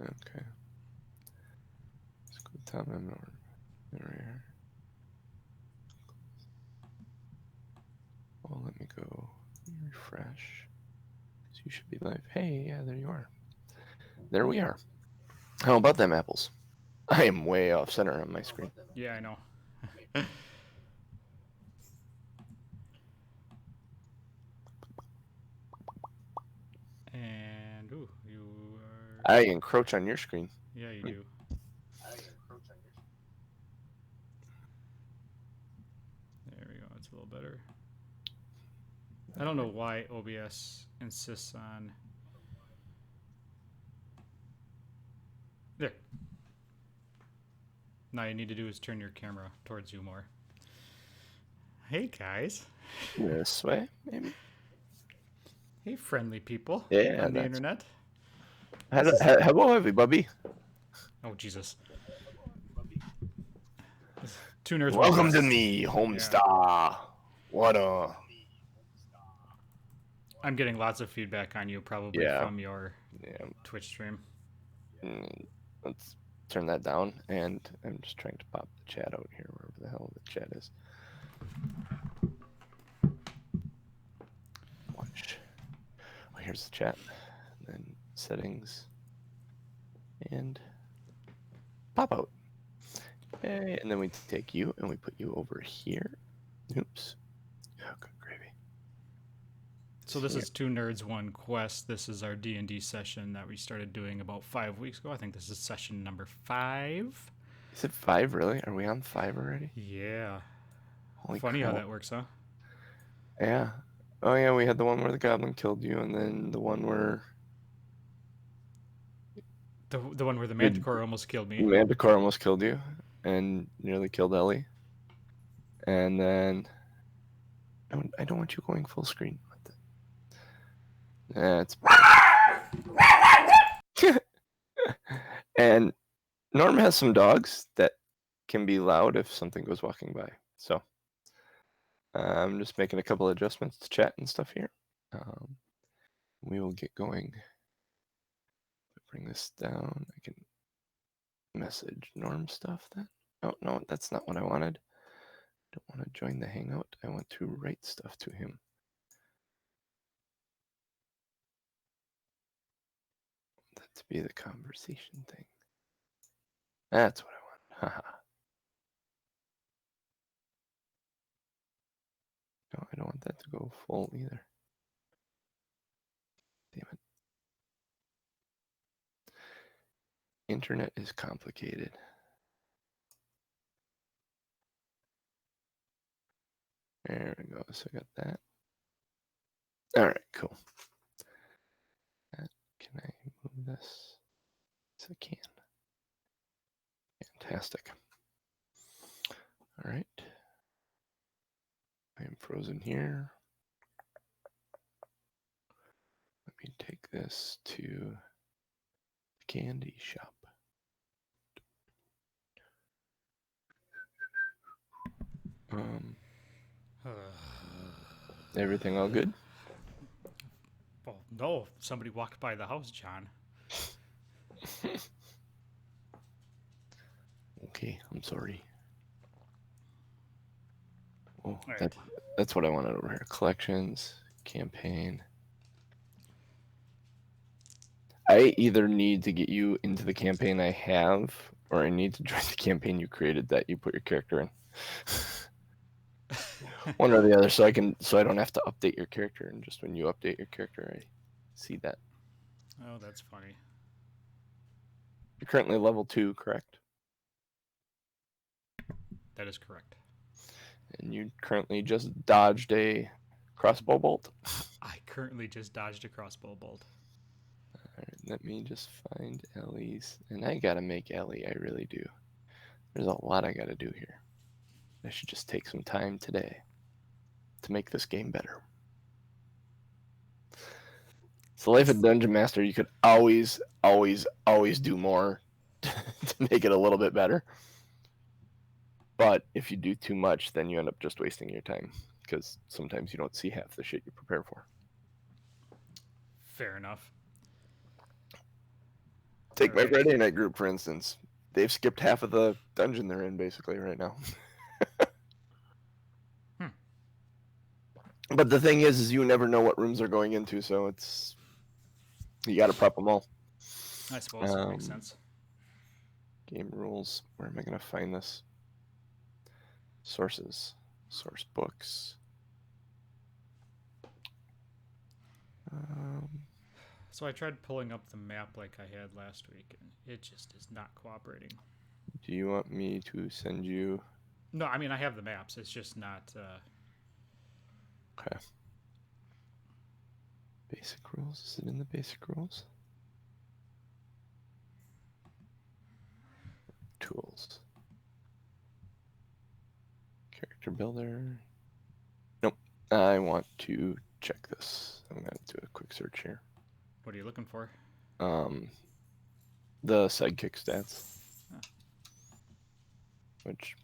Okay. Let's go down and over. There. Well, let me go refresh. So you should be live. Hey, yeah, there you are. There we are. How about them apples? I am way off center on my screen. Yeah, I know. And ooh, you are. I encroach on your screen. Yeah, you do. There we go. It's a little better. I don't know why OBS insists on. There. Now you need to do is turn your camera towards you more. Hey guys. This way, maybe. Hey friendly people Yeah, on the that's. internet. Hello, everybody. Oh Jesus. Two nerds. Welcome One to quest. me, Homestar. What a. I'm getting lots of feedback on you, probably Yeah. from your Yeah. Twitch stream. Let's turn that down, and I'm just trying to pop the chat out here, wherever the hell the chat is. Watch. Oh, here's the chat. And then settings. And pop out. Okay, and then we take you and we put you over here. Oops. Oh, good gravy. So this is Two Nerds One Quest. This is our D&D session that we started doing about 5 weeks ago. I think this is session number 5. Is it 5 really? Are we on 5 already? Yeah. Holy Funny crap. how that works, huh? Yeah. Oh yeah, we had the one where the goblin killed you, and then the one where The one where the Manticore almost killed me. Manticore almost killed you and nearly killed Ellie. And then I don't want you going full screen. That's and Norm has some dogs that can be loud if something goes walking by. So I'm just making a couple adjustments to chat and stuff here. We will get going. Bring this down. I can message Norm stuff then. Oh no, that's not what I wanted. I don't want to join the Hangout. I want to write stuff to him. That to be the conversation thing. That's what I want. Haha. No, I don't want that to go full either. Damn it. Internet is complicated. There we go. So I got that. All right, cool. Can I move this? Yes, I can. Fantastic. All right. I am frozen here. Let me take this to the candy shop. Everything all good? Well, no. Somebody walked by the house, John. Okay, I'm sorry. Oh, Right. that's what I wanted over here. Collections, campaign. I either need to get you into the campaign I have, or I need to join the campaign you created that you put your character in. One or the other, so I don't have to update your character, and just when you update your character, I see that. Oh, that's funny. You're currently level 2, correct? That is correct. And you currently just dodged a crossbow bolt. I currently just dodged a crossbow bolt. All right, let me just find Ellie's, and I gotta make Ellie. I really do. There's a lot I gotta do here. I should just take some time today to make this game better. It's the life of Dungeon Master. You could always do more to make it a little bit better. But if you do too much, then you end up just wasting your time, because sometimes you don't see half the shit you prepare for. Fair enough. Take my Alright. Friday night group, for instance. They've skipped half of the dungeon they're in, basically, right now. But the thing is you never know what rooms they're going into, so it's... You gotta prep them all. I suppose that makes sense. Game rules. Where am I gonna find this? Sources. Source books. So I tried pulling up the map like I had last week, and it just is not cooperating. Do you want me to send you... No, I mean, I have the maps. It's just not... Okay. Basic rules. Is it in the basic rules? Tools. Character builder. Nope. I want to check this. I'm gonna do a quick search here. What are you looking for? The sidekick stats. Huh. Which...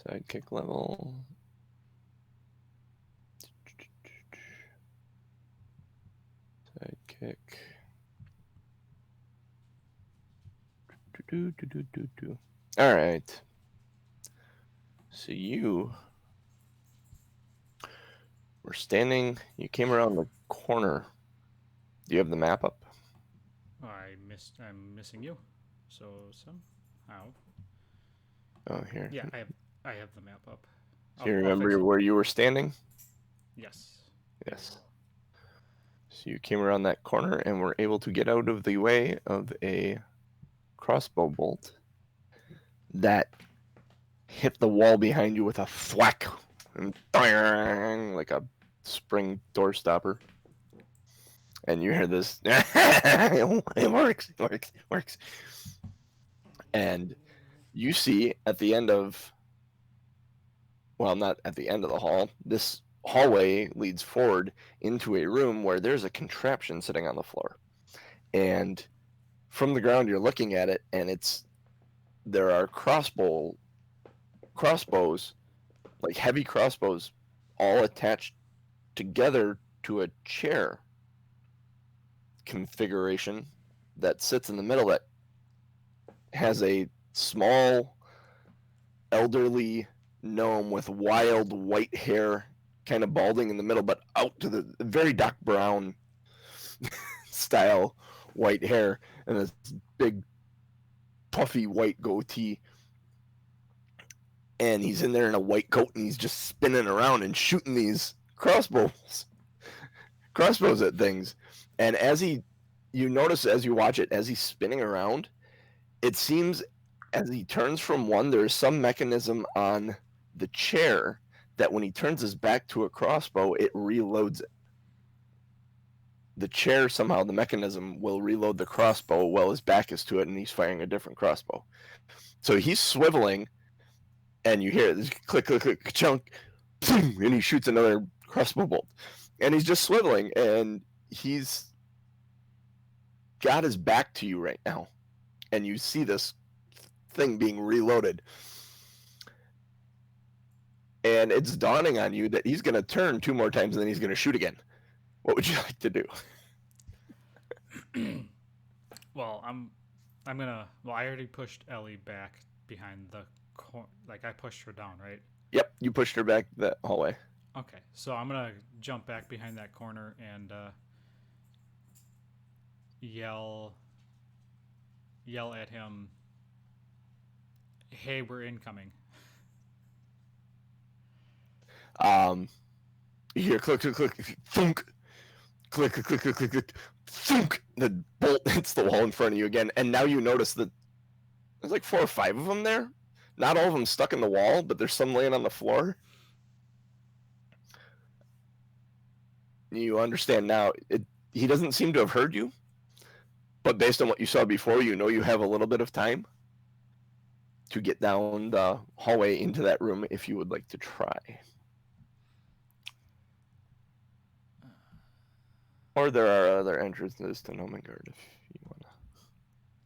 Sidekick level. Sidekick. All right. So you were standing. You came around the corner. Do you have the map up? Oh, I'm missing you. So somehow. Oh, here. Yeah, I have the map up. Do you remember where you were standing? Yes. Yes. So you came around that corner and were able to get out of the way of a crossbow bolt that hit the wall behind you with a thwack and like a spring door stopper. And you hear this, it works. And you see at the end of, well, not at the end of the hall, this hallway leads forward into a room where there's a contraption sitting on the floor. And from the ground, you're looking at it, and there are crossbows, like heavy crossbows, all attached together to a chair configuration that sits in the middle that has a small elderly gnome with wild white hair, kind of balding in the middle, but out to the very dark brown style white hair, and this big puffy white goatee. And he's in there in a white coat, and he's just spinning around and shooting these crossbows at things. And you notice as you watch it, as he's spinning around, it seems as he turns from one, there's some mechanism on the chair that when he turns his back to a crossbow, it reloads it. The chair, somehow, the mechanism will reload the crossbow while his back is to it, and he's firing a different crossbow. So he's swiveling, and you hear this click, click, click, chunk, and he shoots another crossbow bolt. And he's just swiveling, and he's got his back to you right now. And you see this thing being reloaded. And it's dawning on you that he's going to turn 2 more times and then he's going to shoot again. What would you like to do? Well, I already pushed Ellie back behind the corner. Like, I pushed her down, right? Yep, you pushed her back that hallway. Okay, so I'm going to jump back behind that corner and yell at him, "Hey, we're incoming." You hear click, click, click, thunk, click, click, click, click, click, click, thunk. The bolt hits the wall in front of you again, and now you notice that there's like 4 or 5 of them there. Not all of them stuck in the wall, but there's some laying on the floor. You understand now, he doesn't seem to have heard you, but based on what you saw before, you know you have a little bit of time to get down the hallway into that room if you would like to try. Or there are other entrances to Gnomegard if you want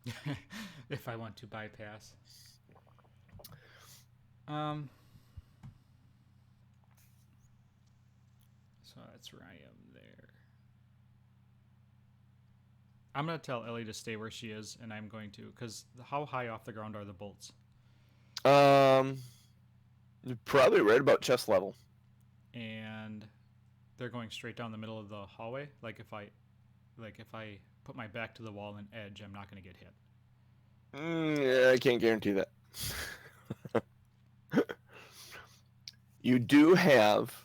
to. If I want to bypass. So that's where I am there. I'm gonna tell Ellie to stay where she is, and I'm going to, because how high off the ground are the bolts? Probably right about chest level. And they're going straight down the middle of the hallway. If I put my back to the wall and edge, I'm not gonna get hit. Yeah, I can't guarantee that. You do have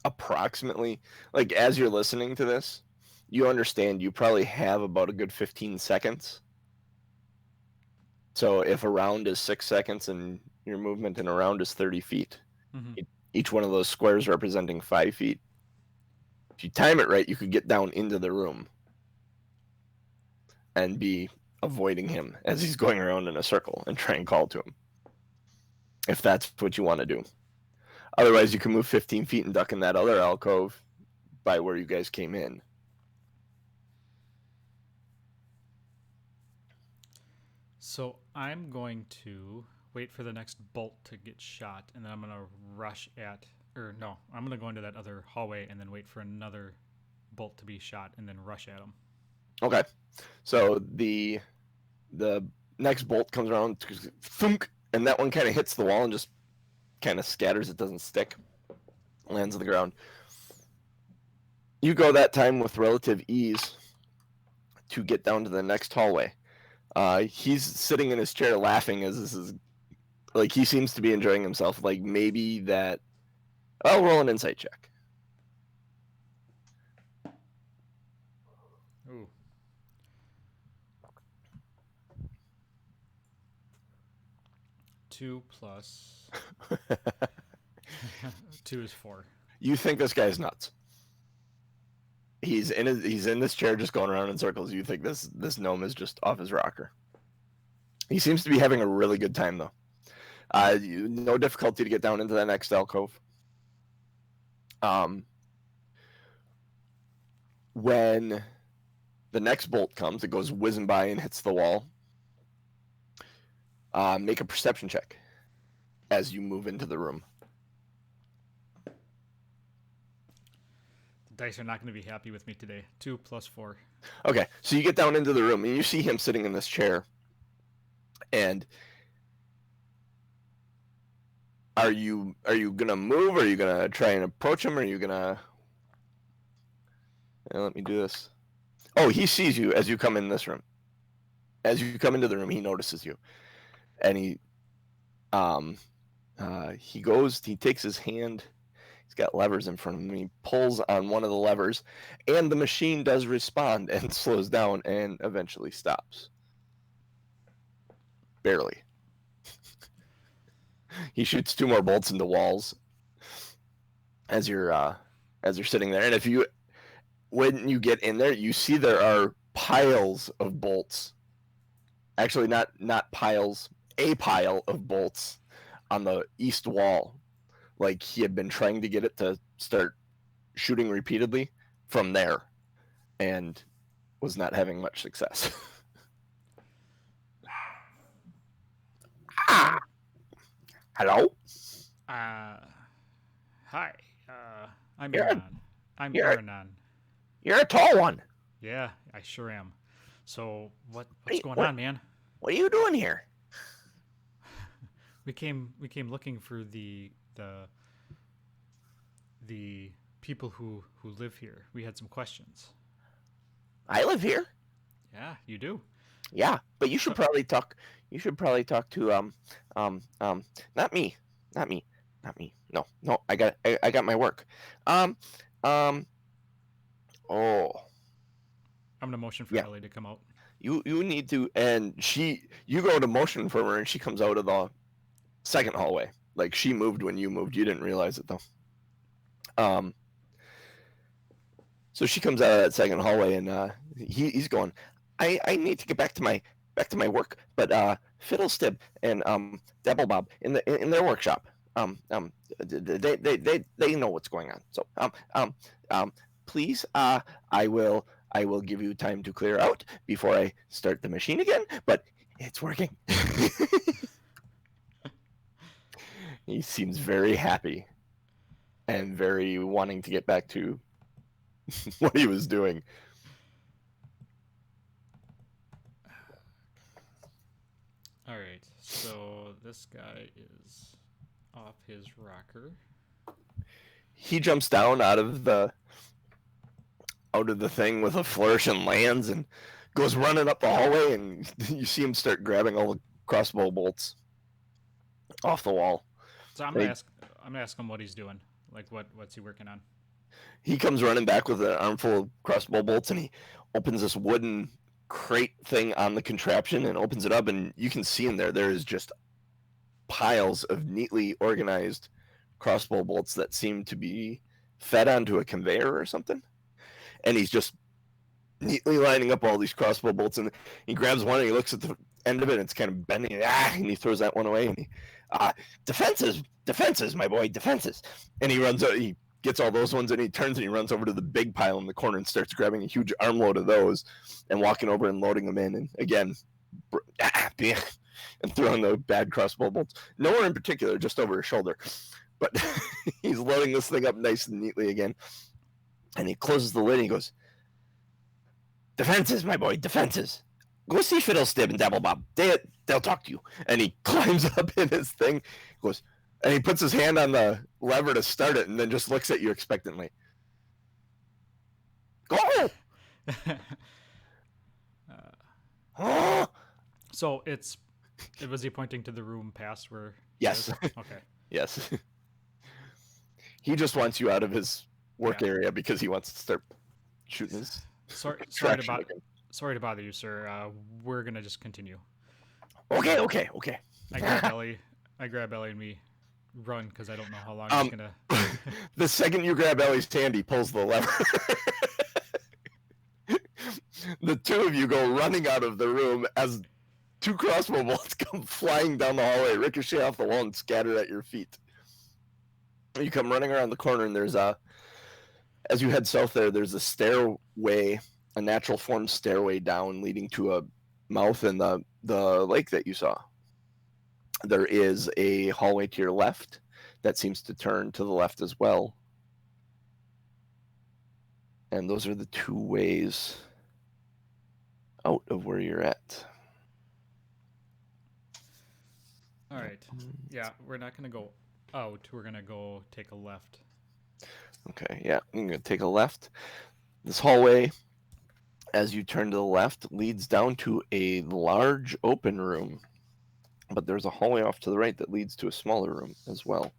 approximately, like, as you're listening to this, you understand you probably have about a good 15 seconds. So if a round is 6 seconds and your movement in a round is 30 feet, each one of those squares representing 5 feet, if you time it right, you could get down into the room and be avoiding him as he's going around in a circle and try and call to him, if that's what you want to do. Otherwise, you can move 15 feet and duck in that other alcove by where you guys came in. So I'm going to wait for the next bolt to get shot, and then I'm going to rush at, or no, I'm going to go into that other hallway and then wait for another bolt to be shot and then rush at him. Okay. So the next bolt comes around, thunk, and that one kind of hits the wall and just kind of scatters. It doesn't stick. Lands on the ground. You go that time with relative ease to get down to the next hallway. He's sitting in his chair laughing as this is, like, he seems to be enjoying himself. Like, maybe that... I'll roll an insight check. Ooh. Two plus... 2 is 4. You think this guy's nuts. He's in this chair just going around in circles. You think this gnome is just off his rocker. He seems to be having a really good time, though. No difficulty to get down into that next alcove. When the next bolt comes, it goes whizzing by and hits the wall. Make a perception check as you move into the room. The dice are not going to be happy with me today. 2 plus 4. Okay, so you get down into the room and you see him sitting in this chair. And are you gonna move? Or are you gonna try and approach him? Or are you gonna? Let me do this. Oh, he sees you as you come in this room. As you come into the room, he notices you, and he takes his hand. He's got levers in front of him. He pulls on one of the levers, and the machine does respond and slows down and eventually stops. Barely. He shoots 2 more bolts into walls as you're sitting there. And when you get in there, you see there are piles of bolts. Actually, not piles, a pile of bolts on the east wall. Like he had been trying to get it to start shooting repeatedly from there and was not having much success. Hello? Hi. I'm You're Aronan. I'm Aronan. You're a tall one. Yeah, I sure am. So what's going on, man? What are you doing here? We came looking for the people who live here. We had some questions. I live here. Yeah, you do. Yeah, but you should probably talk. You should probably talk to not me. No. I got my work. Oh. I'm gonna motion for Ellie to come out. You need to, and you go to motion for her, and she comes out of the second hallway. Like she moved when you moved. You didn't realize it though. So she comes out of that second hallway, and he's going. I need to get back to my work, but Fiddlestib and Devilbob in their workshop. They know what's going on. So please, I will give you time to clear out before I start the machine again. But it's working. He seems very happy and very wanting to get back to what he was doing. All right. So this guy is off his rocker. He jumps down out of the thing with a flourish and lands and goes running up the hallway, and you see him start grabbing all the crossbow bolts off the wall. So I'm And gonna ask. I'm gonna ask him what he's doing. Like what's he working on? he comes running back with an armful of crossbow bolts, and he opens this wooden crate thing on the contraption and opens it up, and you can see in there is just piles of neatly organized crossbow bolts that seem to be fed onto a conveyor or something. And he's just neatly lining up all these crossbow bolts, and he grabs one and he looks at the end of it, and it's kind of bending, and he throws that one away, and he defenses, my boy, defenses. And he runs out, he gets all those ones, and he turns and he runs over to the big pile in the corner and starts grabbing a huge armload of those and walking over and loading them in, and again and throwing the bad crossbow bolts nowhere in particular, just over his shoulder, but he's loading this thing up nice and neatly again. And he closes the lid and he goes, defenses, my boy, defenses. Go see Fiddlestib and Dabblebob. They'll talk to you. And he climbs up in his thing, goes, and he puts his hand on the lever to start it, and then just looks at you expectantly. Go! So was he pointing to the room past where? Yes. Okay. Yes. He just wants you out of his work area because he wants to start shooting his. Sorry to bother you, sir. We're gonna just continue. Okay. I grab Ellie, and we run because I don't know how long it's gonna. The second you grab Ellie's hand, he pulls the lever. The two of you go running out of the room as two crossbow bolts come flying down the hallway, ricochet off the wall, and scatter at your feet. You come running around the corner, and there's as you head south there's a stairway, a natural form stairway down leading to a mouth in the lake that you saw. There is a hallway to your left that seems to turn to the left as well. And those are the two ways out of where you're at. All right. Yeah, we're not going to go out. We're going to go take a left. Okay, yeah, I'm going to take a left. This hallway, as you turn to the left, leads down to a large open room. But there's a hallway off to the right that leads to a smaller room as well.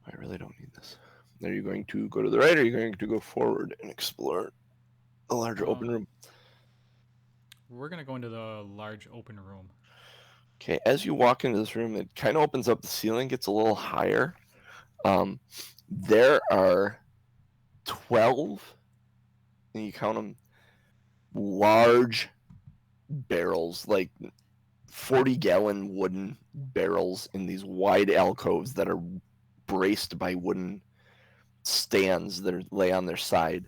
I really don't need this. Are you going to go to the right, or are you going to go forward and explore a larger open room? We're going to go into the large open room. Okay, as you walk into this room, it kind of opens up, the ceiling gets a little higher. There are 12, and you count them, large barrels, like 40-gallon wooden barrels in these wide alcoves that are braced by wooden stands that lay on their side.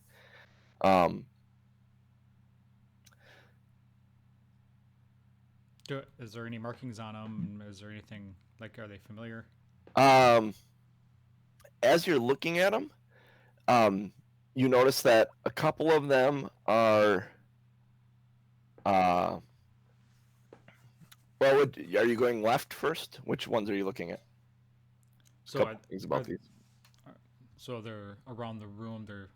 Is there any markings on them? Is there anything, like, are they familiar? As you're looking at them, you notice that a couple of them are are you going left first? Which ones are you looking at? So things about these. So they're around the room. They're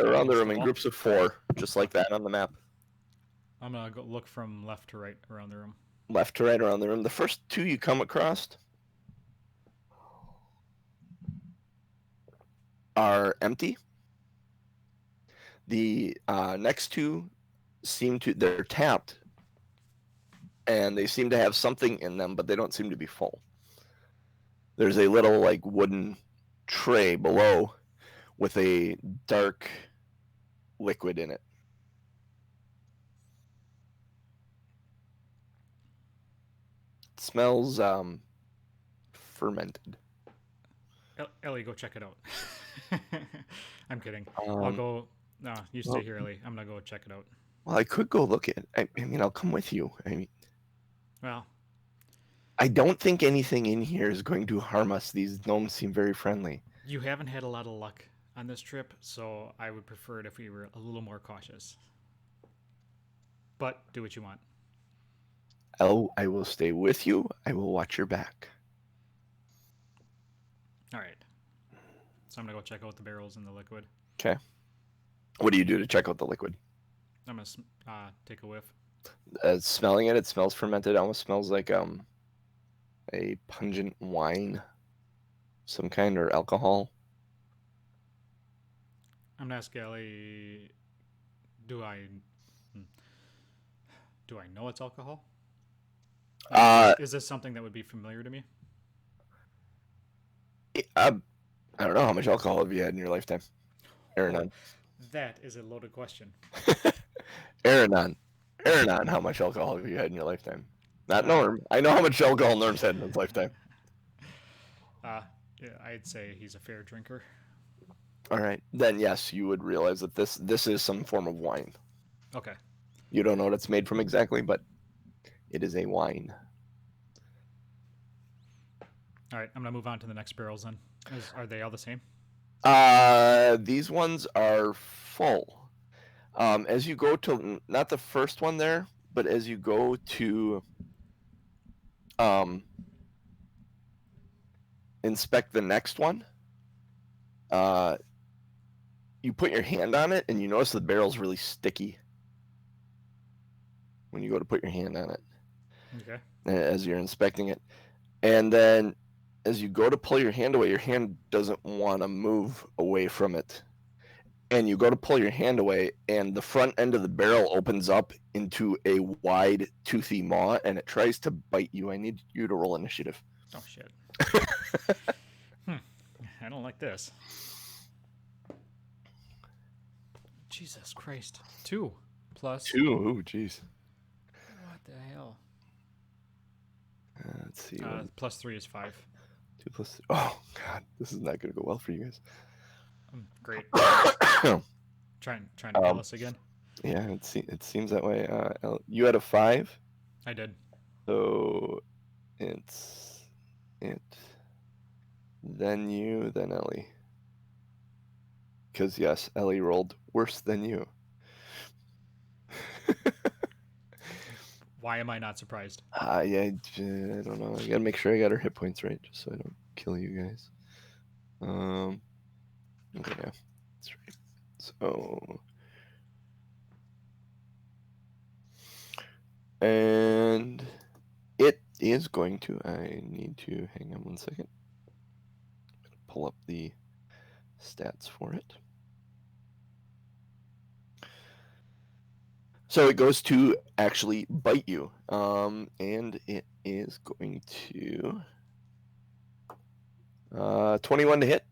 around the room in groups of 4, just like that on the map. I'm gonna go look from left to right around the room. Left to right around the room. The first 2 you come across are empty. The next 2 they're tapped, and they seem to have something in them, but they don't seem to be full. There's a little, like, wooden tray below with a dark liquid in it. It smells fermented. Ellie, go check it out. I'm kidding. I'll go. No, you stay here, Ellie. I'm gonna go check it out. Well, I could go look at it. I mean, I'll come with you. Well, I don't think anything in here is going to harm us. These gnomes seem very friendly. You haven't had a lot of luck on this trip, so I would prefer it if we were a little more cautious. but do what you want. I will stay with you. I will watch your back. All right. So I'm gonna go check out the barrels and the liquid. Okay. What do you do to check out the liquid? I'm gonna take a whiff. Smelling it, it smells fermented. It almost smells like a pungent wine, some kind, or alcohol. I'm gonna ask Ellie, do I know it's alcohol? Is this something that would be familiar to me? I don't know, how much alcohol have you had in your lifetime, Aronan? That is a loaded question. Aronan, how much alcohol have you had in your lifetime? Not Uh, Norm. I know how much alcohol Norm's had in his lifetime. Yeah, I'd say he's a fair drinker. All right, then yes, you would realize that this is some form of wine. Okay. You don't know what it's made from exactly, but it is a wine. All right, I'm gonna move on to the next barrels then. Are they all the same? These ones are full. As you go to, not the first one there, but as you go to inspect the next one, you put your hand on it and you notice the barrel's really sticky when you go to put your hand on it. Okay. As you're inspecting it. And then as you go to pull your hand away, your hand doesn't want to move away from it. And you go to pull your hand away, and the front end of the barrel opens up into a wide, toothy maw, and it tries to bite you. I need you to roll initiative. Oh, shit. I don't like this. Jesus Christ. 2 plus. 2. Oh, jeez. What the hell? Let's see. Plus 3 is 5. 2 plus. Oh, God. This is not going to go well for you guys. Great. Trying to kill us again. Yeah, it seems that way. You had a 5. I did. So it's it. Then you, then Ellie. Because yes, Ellie rolled worse than you. Why am I not surprised? Yeah, I don't know. I gotta make sure I got her hit points right, just so I don't kill you guys. Okay, yeah, that's right. So, and it is going to. I need to hang on 1 second. I'm gonna pull up the stats for it. So it goes to actually bite you, and it is going to 21 to hit.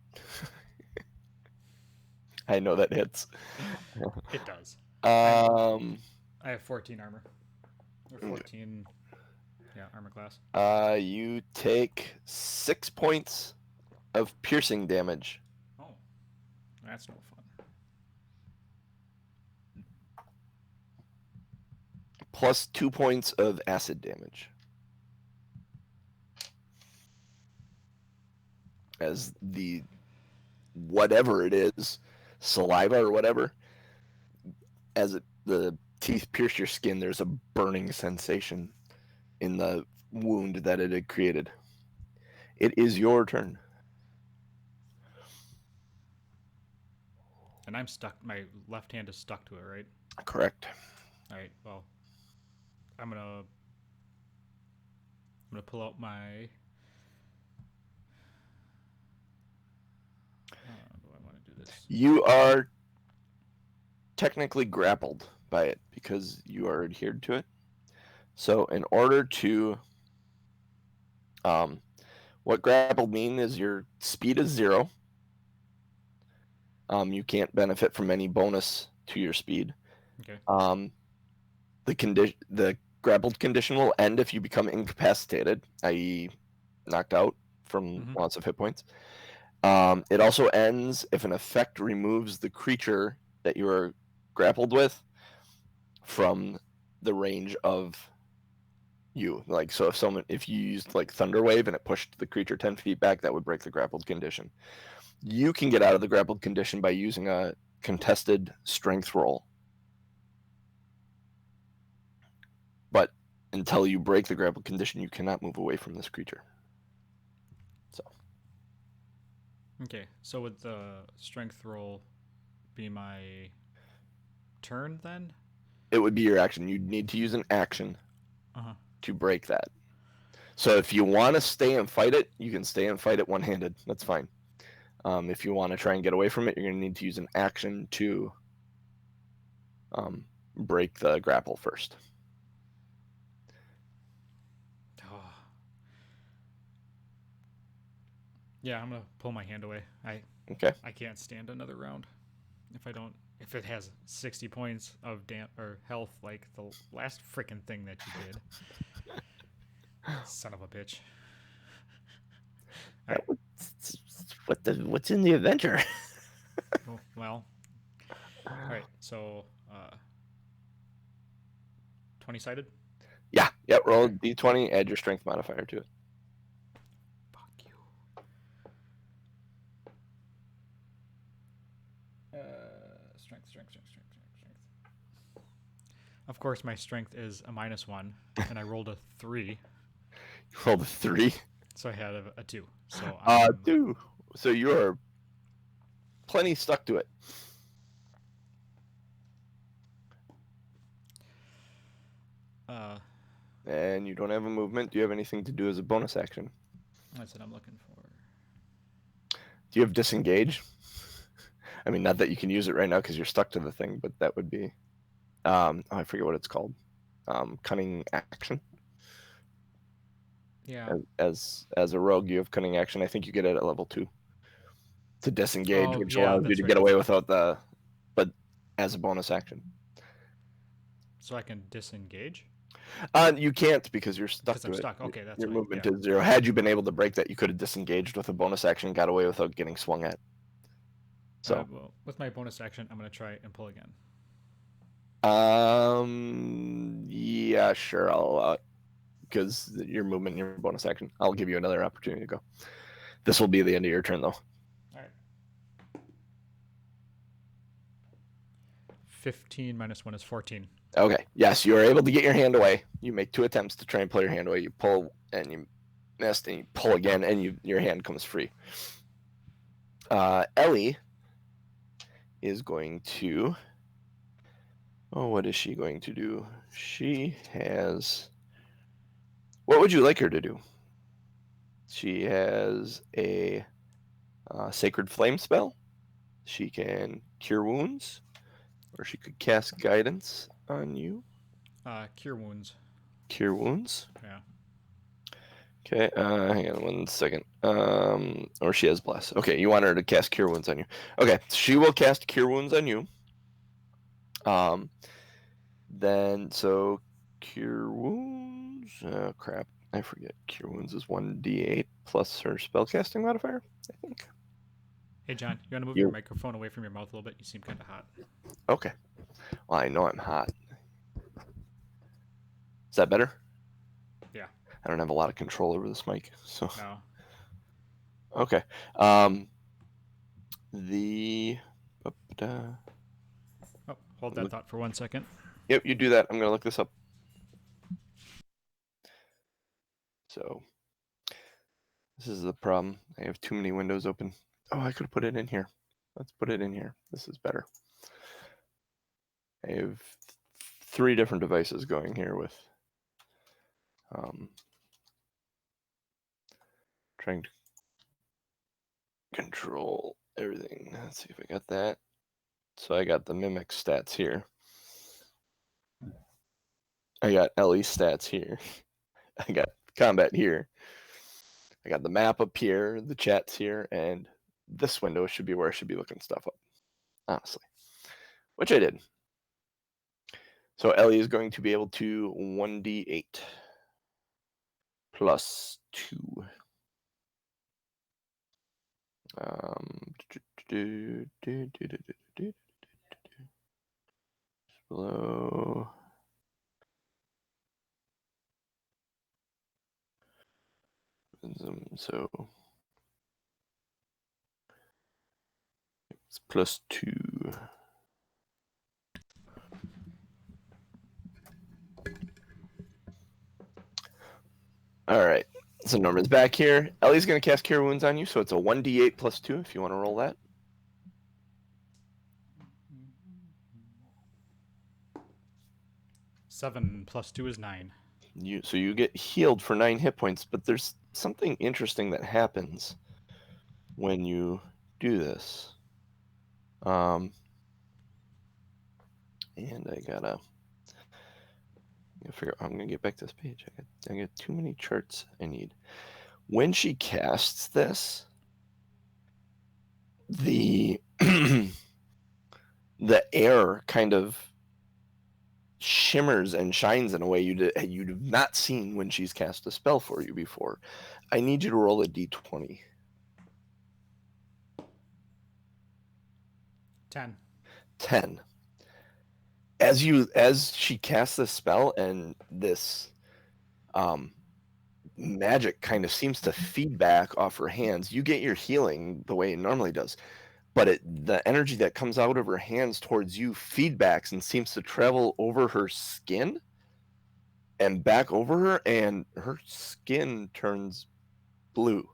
I know that hits. It does. I have 14 armor. Or 14, armor class. You take 6 points of piercing damage. Oh, that's no fun. Plus 2 points of acid damage. As the whatever it is, saliva or whatever, as the teeth pierce your skin, there's a burning sensation in the wound that it had created. It is your turn. And I'm stuck. My left hand is stuck to it, right? Correct. All right. Well, I'm gonna pull out my. Do I want to do this? You are technically grappled by it because you are adhered to it. So in order to what grappled mean is your speed is 0. You can't benefit from any bonus to your speed. Okay. The grappled condition will end if you become incapacitated, i.e. knocked out from lots of hit points. It also ends if an effect removes the creature that you are grappled with from the range of you. Like, so if you used like Thunder Wave and it pushed the creature 10 feet back, that would break the grappled condition. You can get out of the grappled condition by using a contested strength roll. until you break the grapple condition, you cannot move away from this creature. So. Okay, so would the strength roll be my turn then? It would be your action. You'd need to use an action to break that. So if you want to stay and fight it, you can stay and fight it one-handed. That's fine. If you want to try and get away from it, you're going to need to use an action to break the grapple first. Oh. Yeah, I'm gonna pull my hand away. Okay. I can't stand another round if it has 60 points of health like the last freaking thing that you did. Son of a bitch. All right. What's in the adventure? Oh, well. All right. So 20 sided. Yeah. Roll a d20. Add your strength modifier to it. Fuck you. Strength. Of course, my strength is a -1, and I rolled a 3. You rolled a 3. So I had a 2. So 2. So you are plenty stuck to it. And you don't have a movement. Do you have anything to do as a bonus action? That's what I'm looking for. Do you have disengage? I mean, not that you can use it right now because you're stuck to the thing, but that would be, I forget what it's called. Cunning action. Yeah. As a rogue, you have cunning action. I think you get it at level 2 to disengage, which allows you to get away without but as a bonus action. So I can disengage? You can't because you're stuck to I'm it. Stuck. Okay, that's your right. movement is 0. Had you been able to break that, you could have disengaged with a bonus action and got away without getting swung at. So well, with my bonus action, I'm going to try and pull again. Yeah, sure. I'll because your movement and your bonus action. I'll give you another opportunity to go. This will be the end of your turn, though. All right. 15 minus 1 is 14. Okay. Yes, you are able to get your hand away. You make 2 attempts to try and pull your hand away. You pull and you missed, and you pull again, and your hand comes free. Ellie is going to. Oh, what is she going to do? She has. What would you like her to do? She has a Sacred Flame spell. She can cure wounds, or she could cast guidance on you. Cure wounds. Cure wounds. Yeah. Okay, hang on 1 second. Or she has bless. Okay, you want her to cast cure wounds on you. Okay, she will cast cure wounds on you. Then so cure wounds. Oh crap, I forget. Cure wounds is 1d8 plus her spellcasting modifier, I think. Hey John, you want to move your microphone away from your mouth a little bit? You seem kind of hot. Okay. Well, I know I'm hot. Is that better? Yeah. I don't have a lot of control over this mic, so. No. Okay. Oh, hold that thought for 1 second. Yep, you do that. I'm gonna look this up. So, this is the problem. I have too many windows open. Oh, I could put it in here. Let's put it in here. This is better. I have 3 different devices going here with trying to control everything. Let's see if I got that. So I got the mimic stats here. I got Ellie stats here. I got combat here. I got the map up here, the chats here, and this window should be where I should be looking stuff up, honestly, which I did. So Ellie is going to be able to 1d8 plus 2. Below. So it's plus 2. All right. So Norman's back here. Ellie's going to cast Cure Wounds on you, so it's a 1d8 plus 2 if you want to roll that. 7 plus 2 is 9. So you get healed for 9 hit points, but there's something interesting that happens when you do this. And I gotta figure out. I'm gonna get back to this page. I got too many charts I need. When she casts this, the the air kind of shimmers and shines in a way you'd have not seen when she's cast a spell for you before. I need you to roll a d20. 10. 10. As she casts this spell and this magic kind of seems to feed back off her hands, you get your healing the way it normally does. But the energy that comes out of her hands towards you feedbacks and seems to travel over her skin and back over her, and her skin turns blue.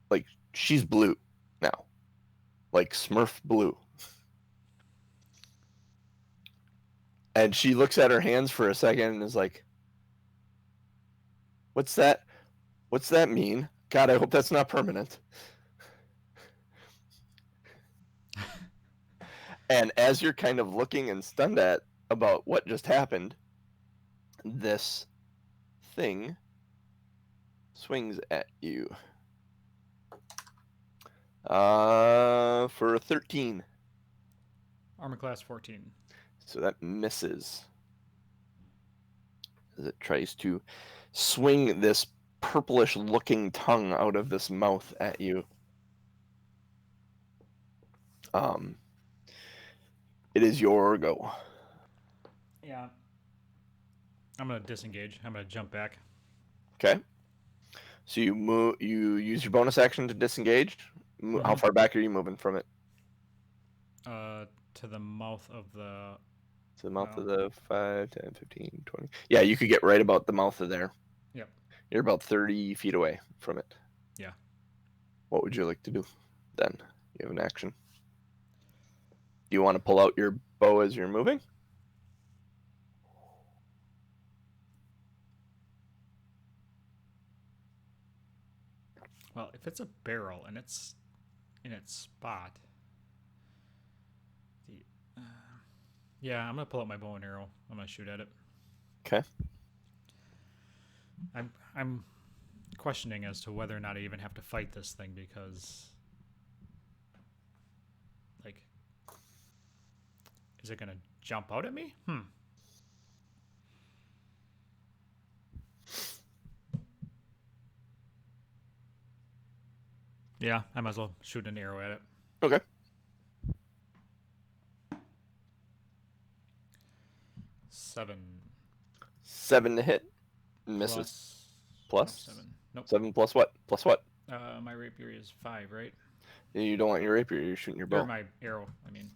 Like, she's blue now. Like Smurf blue. And she looks at her hands for a second and is like, What's that mean? God, I hope that's not permanent. And as you're kind of looking and stunned about what just happened, this thing swings at you. For a 13. Armor class 14. So that misses. As it tries to swing this purplish looking tongue out of this mouth at you. It is your go. Yeah. I'm going to disengage. I'm going to jump back. Okay. So you use your bonus action to disengage. How far back are you moving from it? To the mouth of the... To the mouth of the 5, 10, 15, 20. Yeah, you could get right about the mouth of there. Yep. You're about 30 feet away from it. Yeah. What would you like to do then? You have an action. Do you want to pull out your bow as you're moving? Well, if it's a barrel and it's in its spot... Yeah, I'm going to pull out my bow and arrow. I'm going to shoot at it. Okay. I'm questioning as to whether or not I even have to fight this thing because, like, is it going to jump out at me? Yeah, I might as well shoot an arrow at it. Okay. 7 to hit. Misses. Plus? 7. Nope. 7 plus what? Plus what? My rapier is 5, right? You don't want your rapier. You're shooting your bow. Or my arrow, I mean.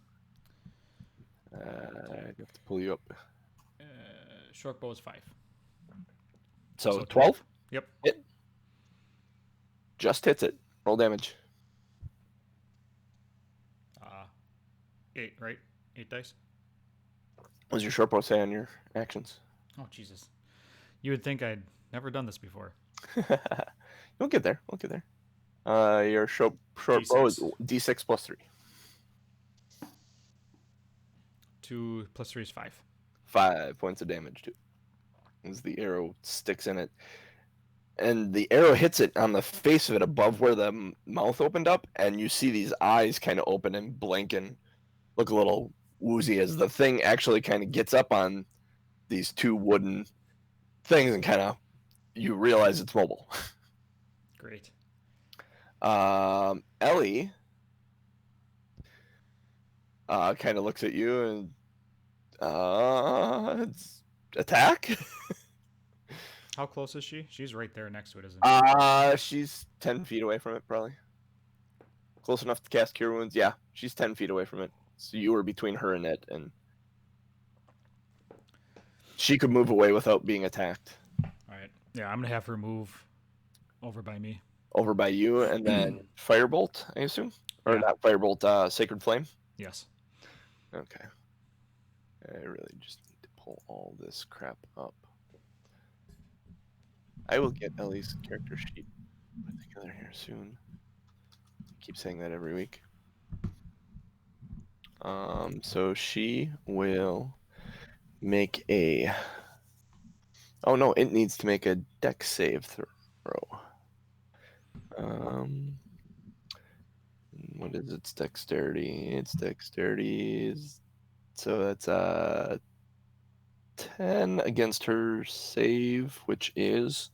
I have to pull you up. Short bow is 5. So 12? Yep. Hit. Just hits it. Roll damage. 8, right? 8 dice. What does your short bow say on your actions? Oh, Jesus. You would think I'd never done this before. We'll get there. Your short bow is D6 plus 3. 2 plus 3 is 5. 5 points of damage to it. As the arrow sticks in it. And the arrow hits it on the face of it above where the mouth opened up, and you see these eyes kind of open and blink and look a little woozy as the thing actually kind of gets up on these 2 wooden things and kind of you realize it's mobile. Great. Ellie kind of looks at you and it's attack. How close is she? She's right there next to it, isn't she? She's 10 feet away from it, probably. Close enough to cast Cure Wounds. Yeah, she's 10 feet away from it. So you were between her and it, and she could move away without being attacked. All right. Yeah, I'm gonna have her move over by me. over by you, and then Firebolt, I assume? Or Yeah. not Firebolt, Sacred Flame? Yes. Okay. I really just need to pull all this crap up. I will get Ellie's character sheet put together here soon. I keep saying that every week. So she will make a... Oh no, it needs to make a dex save throw. What is its dexterity? Its dexterity is... So that's 10 against her save, which is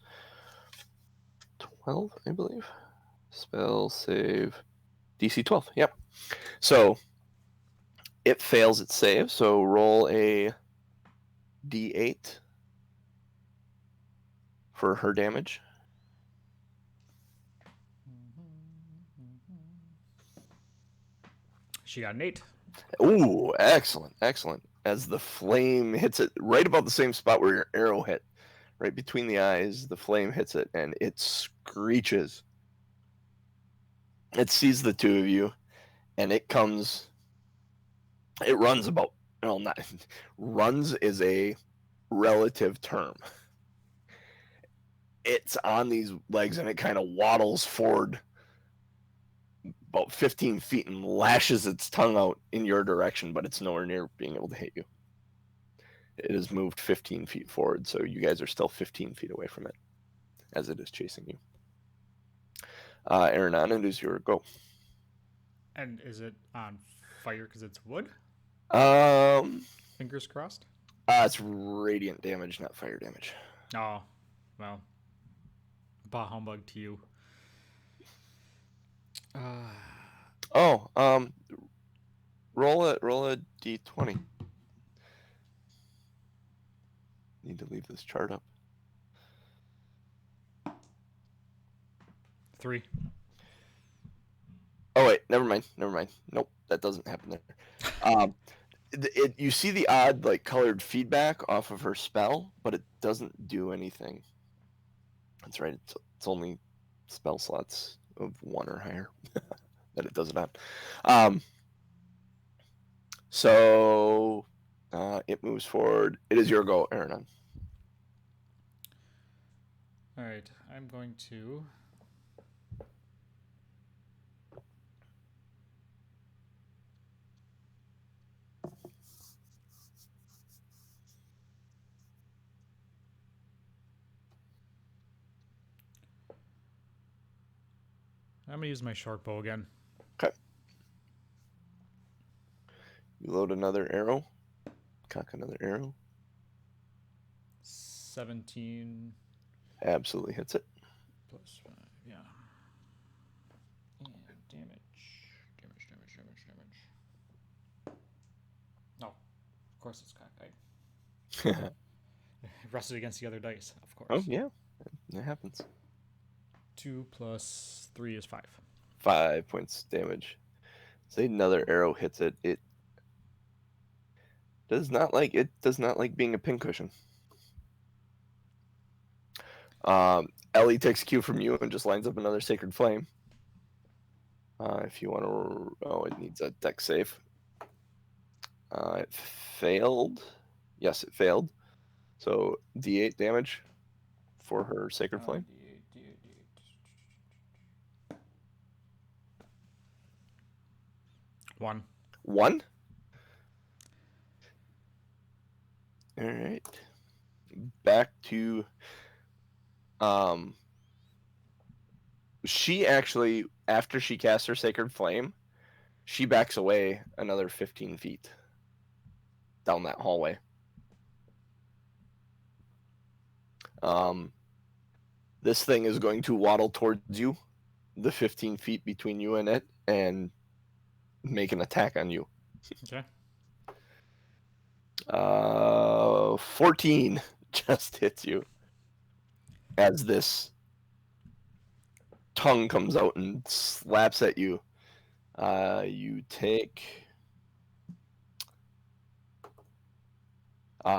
12, I believe. Spell save. DC 12, yep. So it fails its save, so roll a d8 for her damage. She got an 8. Ooh, excellent, excellent. As the flame hits it right about the same spot where your arrow hit, right between the eyes, the flame hits it and it screeches. It sees the two of you and it runs about, well, not, runs is a relative term. It's on these legs and it kind of waddles forward about 15 feet and lashes its tongue out in your direction, but it's nowhere near being able to hit you. It has moved 15 feet forward, so you guys are still 15 feet away from it as it is chasing you. Aronan, it is your go. And is it on fire because it's wood? Fingers crossed. It's radiant damage, not fire damage. Oh, well. Bah humbug to you. Roll a d20. Need to leave this chart up. 3. Oh wait, never mind. Nope, that doesn't happen there. You see the odd like colored feedback off of her spell, but it doesn't do anything. That's right. It's only spell slots of 1 or higher that it does it on. So it moves forward. It is your go, Aronan. All right, I'm going to. I'm gonna use my short bow again. Okay. You load another arrow. Cock another arrow. 17 Absolutely hits it. plus 5, yeah. And damage. No, of course it's cockeyed. Rusted against the other dice, of course. Oh yeah, it happens. 2 plus 3 is 5. 5 points damage. Say another arrow hits it. It does not like being a pincushion. Ellie takes cue from you and just lines up another sacred flame. If you want to, it needs a dex save. It failed. Yes, it failed. So D8 damage for her sacred flame. D8. 1. 1. All right. Back to she actually, after she casts her sacred flame, she backs away another 15 feet down that hallway. This thing is going to waddle towards you, the 15 feet between you and it, and make an attack on you. Okay. 14 just hits you as this tongue comes out and slaps at you. You take 2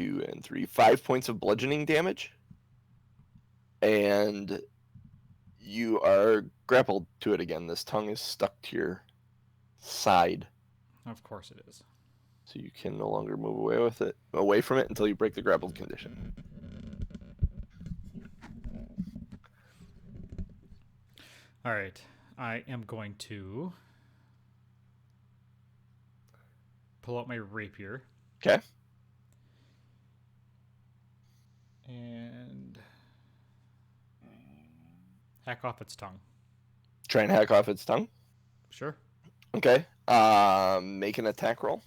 2, and 3. 5 points of bludgeoning damage. And you are grappled to it again. This tongue is stuck to your side. Of course it is. So you can no longer move away from it until you break the grappled condition. All right. I am going to pull out my rapier. Okay. And hack off its tongue. Try and hack off its tongue. Sure. Okay. Make an attack roll.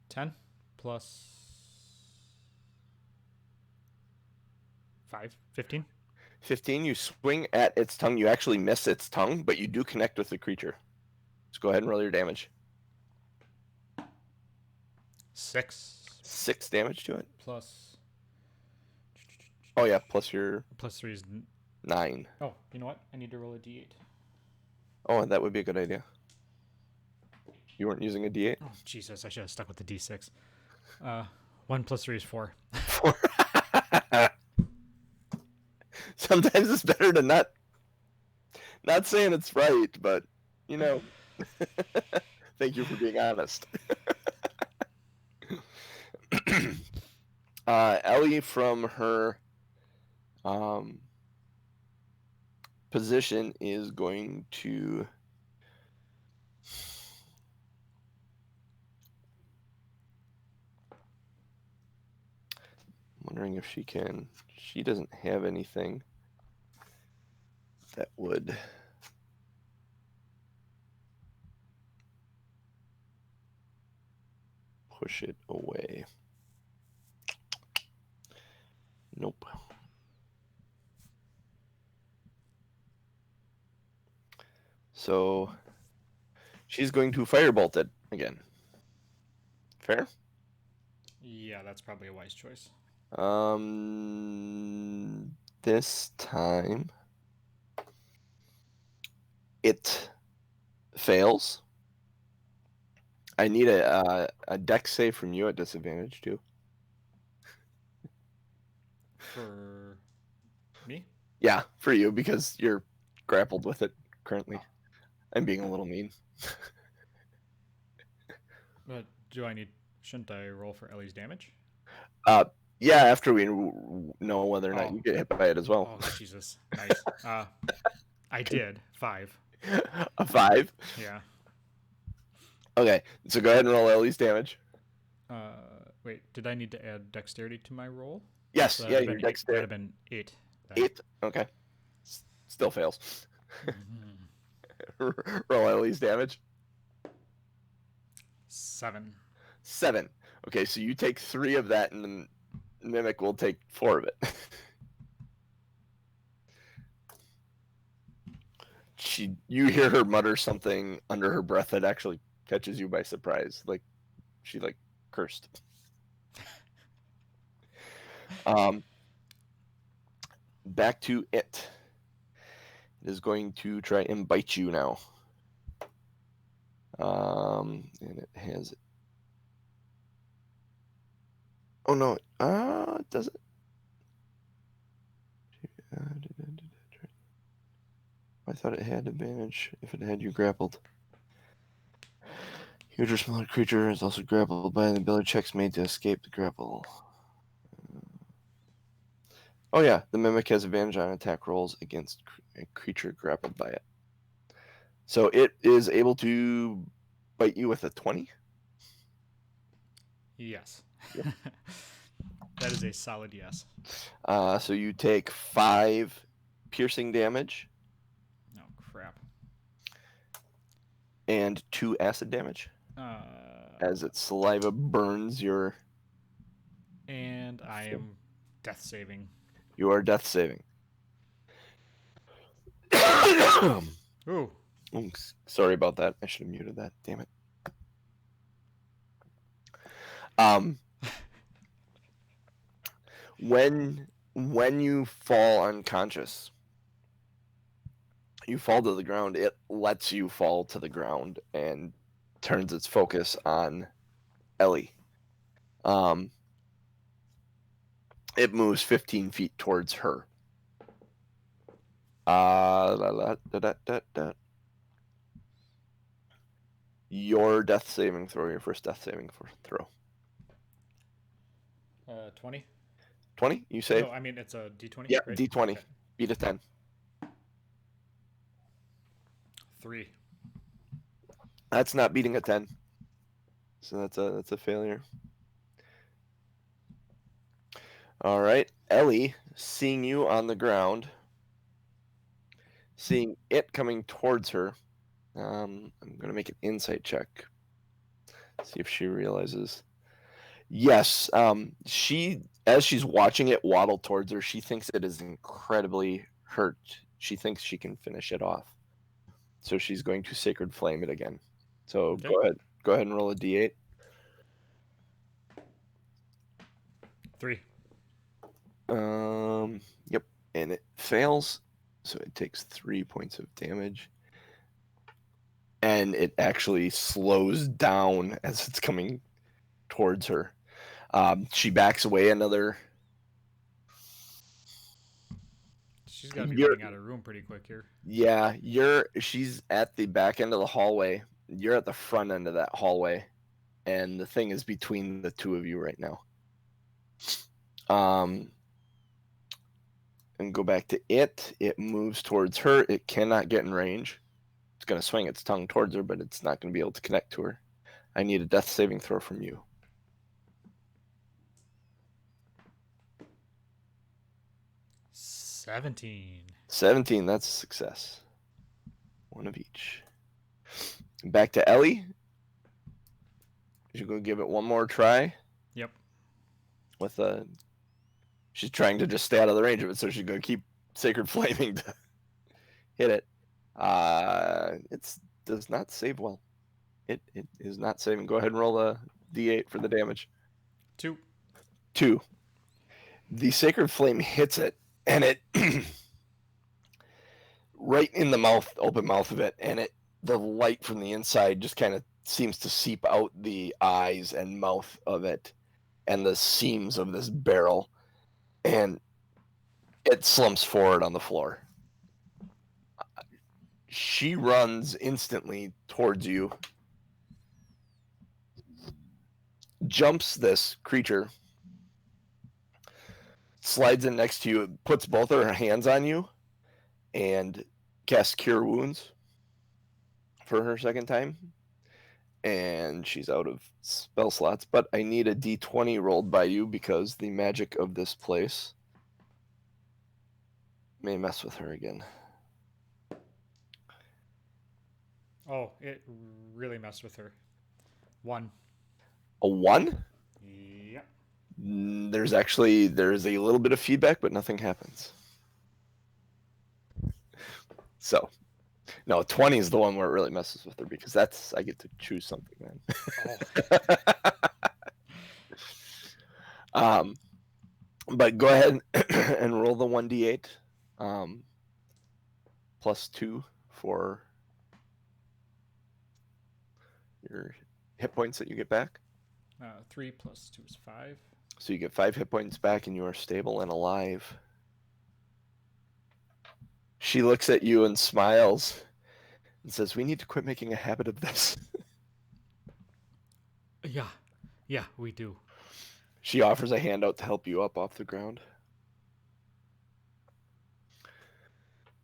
10 plus 5, 15. 15, you swing at its tongue. You actually miss its tongue, but you do connect with the creature. So go ahead and roll your damage. 6. 6 damage to it. Plus. Oh, yeah, plus your Plus 3 is. 9. Oh, you know what? I need to roll a d8. Oh, that would be a good idea. You weren't using a d8? Oh, Jesus. I should have stuck with the d6. 1 plus 3 is 4. 4. Sometimes it's better to not saying it's right, but, you know. Thank you for being honest. Ellie, from her position, is going to wondering if she can. She doesn't have anything that would push it away. Nope. So she's going to firebolt it again. Fair? Yeah, that's probably a wise choice. This time it fails. I need a dex save from you at disadvantage too. For me? Yeah, for you, because you're grappled with it currently. I'm being a little mean. But shouldn't I roll for Ellie's damage? Yeah, after we know whether or not you get hit by it as well. Oh, Jesus. Nice. I did. 5. A 5? Yeah. Okay, so go ahead and roll Ellie's damage. Wait, did I need to add dexterity to my roll? Yes, So yeah, your dexterity. That would have been 8. Then. 8? Okay. Still fails. Roll Ellie's damage. 7. 7. Okay, so you take 3 of that, and then Mimic will take 4 of it. You hear her mutter something under her breath that actually catches you by surprise. Like, she, cursed. Back to it. It is going to try and bite you now. And it has... Oh, no. Does it? I thought it had advantage if it had you grappled. Huge or smaller creature is also grappled by the ability checks made to escape the grapple. Oh yeah, the Mimic has advantage on attack rolls against a creature grappled by it. So it is able to bite you with a 20? Yes. Yep. That is a solid yes. So you take 5 piercing damage. Oh, crap. And 2 acid damage. As its saliva burns your... And I am death saving. You are death saving. Ooh. Oh, sorry about that. I should have muted that. Damn it. When you fall unconscious, you fall to the ground. It lets you fall to the ground and turns its focus on Elli. It moves 15 feet towards her. Your death saving throw, your first death saving throw. 20. 20? You save? No, I mean it's a D20. Yeah, right? D20. Okay. Beat a 10. 3. That's not beating a 10. So that's a failure. All right. Elli, seeing you on the ground, seeing it coming towards her, I'm going to make an insight check. See if she realizes. Yes, as she's watching it waddle towards her, she thinks it is incredibly hurt. She thinks she can finish it off. So she's going to Sacred Flame it again. So Okay. go ahead and roll a D8. 3. Yep, and it fails, so it takes 3 points of damage. And it actually slows down as it's coming towards her. She backs away another. She's got to be running out of room pretty quick here. Yeah, she's at the back end of the hallway. You're at the front end of that hallway, and the thing is between the two of you right now. And go back to it. It moves towards her. It cannot get in range. It's going to swing its tongue towards her, but it's not going to be able to connect to her. I need a death saving throw from you. 17. 17, that's a success. One of each. Back to Elli. She's going to give it one more try. Yep. She's trying to just stay out of the range of it, so she's going to keep Sacred Flaming to hit it. It does not save well. It is not saving. Go ahead and roll a D8 for the damage. 2. 2. The Sacred Flame hits it, and it right in the mouth, open mouth of it, and the light from the inside just kind of seems to seep out the eyes and mouth of it and the seams of this barrel, and it slumps forward on the floor. She runs instantly towards you, jumps this creature, slides in next to you, puts both of her hands on you, and casts Cure Wounds for her second time. And she's out of spell slots, but I need a D20 rolled by you because the magic of this place may mess with her again. Oh, it really messed with her. 1. A 1? Yep. There's a little bit of feedback, but nothing happens. So, no, 20 is the one where it really messes with her because I get to choose something then. Oh. But go ahead and roll the 1d8 plus 2 for your hit points that you get back. 3 plus 2 is 5. So you get 5 hit points back and you are stable and alive. She looks at you and smiles and says, "We need to quit making a habit of this." Yeah, we do. She offers a handout to help you up off the ground.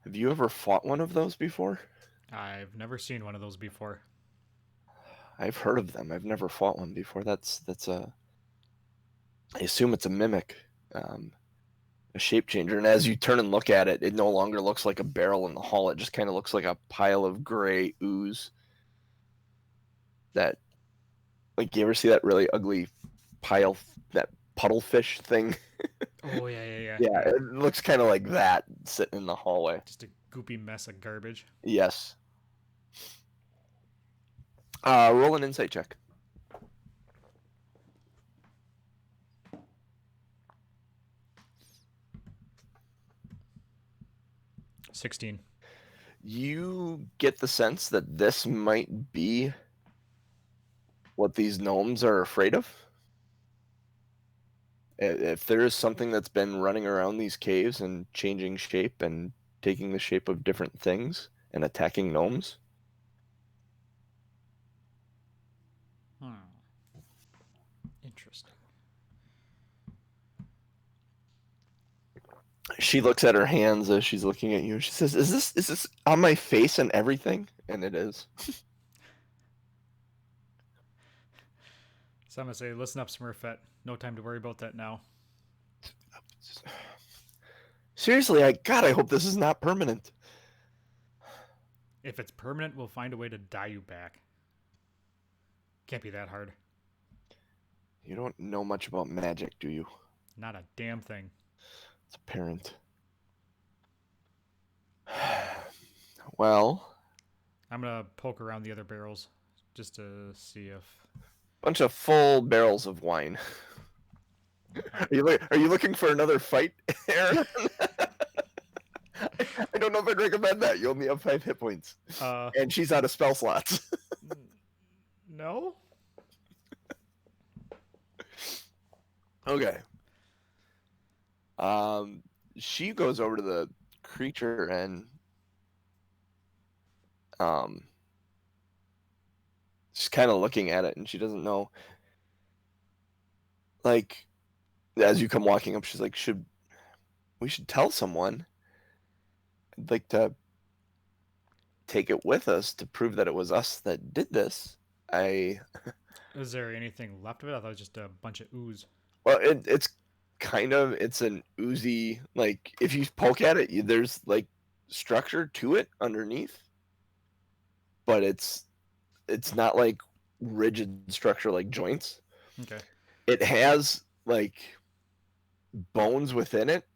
Have you ever fought one of those before? I've never seen one of those before. I've heard of them. I've never fought one before. I assume it's a mimic, a shape changer. And as you turn and look at it, it no longer looks like a barrel in the hall. It just kind of looks like a pile of gray ooze. That, like, you ever see that really ugly pile, that puddle fish thing? Oh, yeah. Yeah, it looks kind of like that sitting in the hallway. Just a goopy mess of garbage. Yes. Roll an insight check. 16. You get the sense that this might be what these gnomes are afraid of? If there is something that's been running around these caves and changing shape and taking the shape of different things and attacking gnomes, Interesting. she looks at her hands as she's looking at you. She says, "Is this on my face and everything?" And it is. So I'm gonna say, listen up, Smurfette. No time to worry about that now. Seriously, I hope this is not permanent. If it's permanent, we'll find a way to dye you back. Can't be that hard. You don't know much about magic, do you? Not a damn thing. It's apparent. Well, I'm gonna poke around the other barrels just to see if. bunch of full barrels of wine. Are you looking for another fight, Aaron? I don't know if I'd recommend that. You only have 5 hit points, and she's out of spell slots. No. Okay. She goes over to the creature and she's kind of looking at it, and she doesn't know. Like, as you come walking up, she's like, we should tell someone. I'd like to take it with us to prove that it was us that did this. Is there anything left of it? I thought it was just a bunch of ooze. Well, it's an oozy, like, if you poke at it, there's like structure to it underneath, but it's not like rigid structure like joints. Okay. It has like bones within it,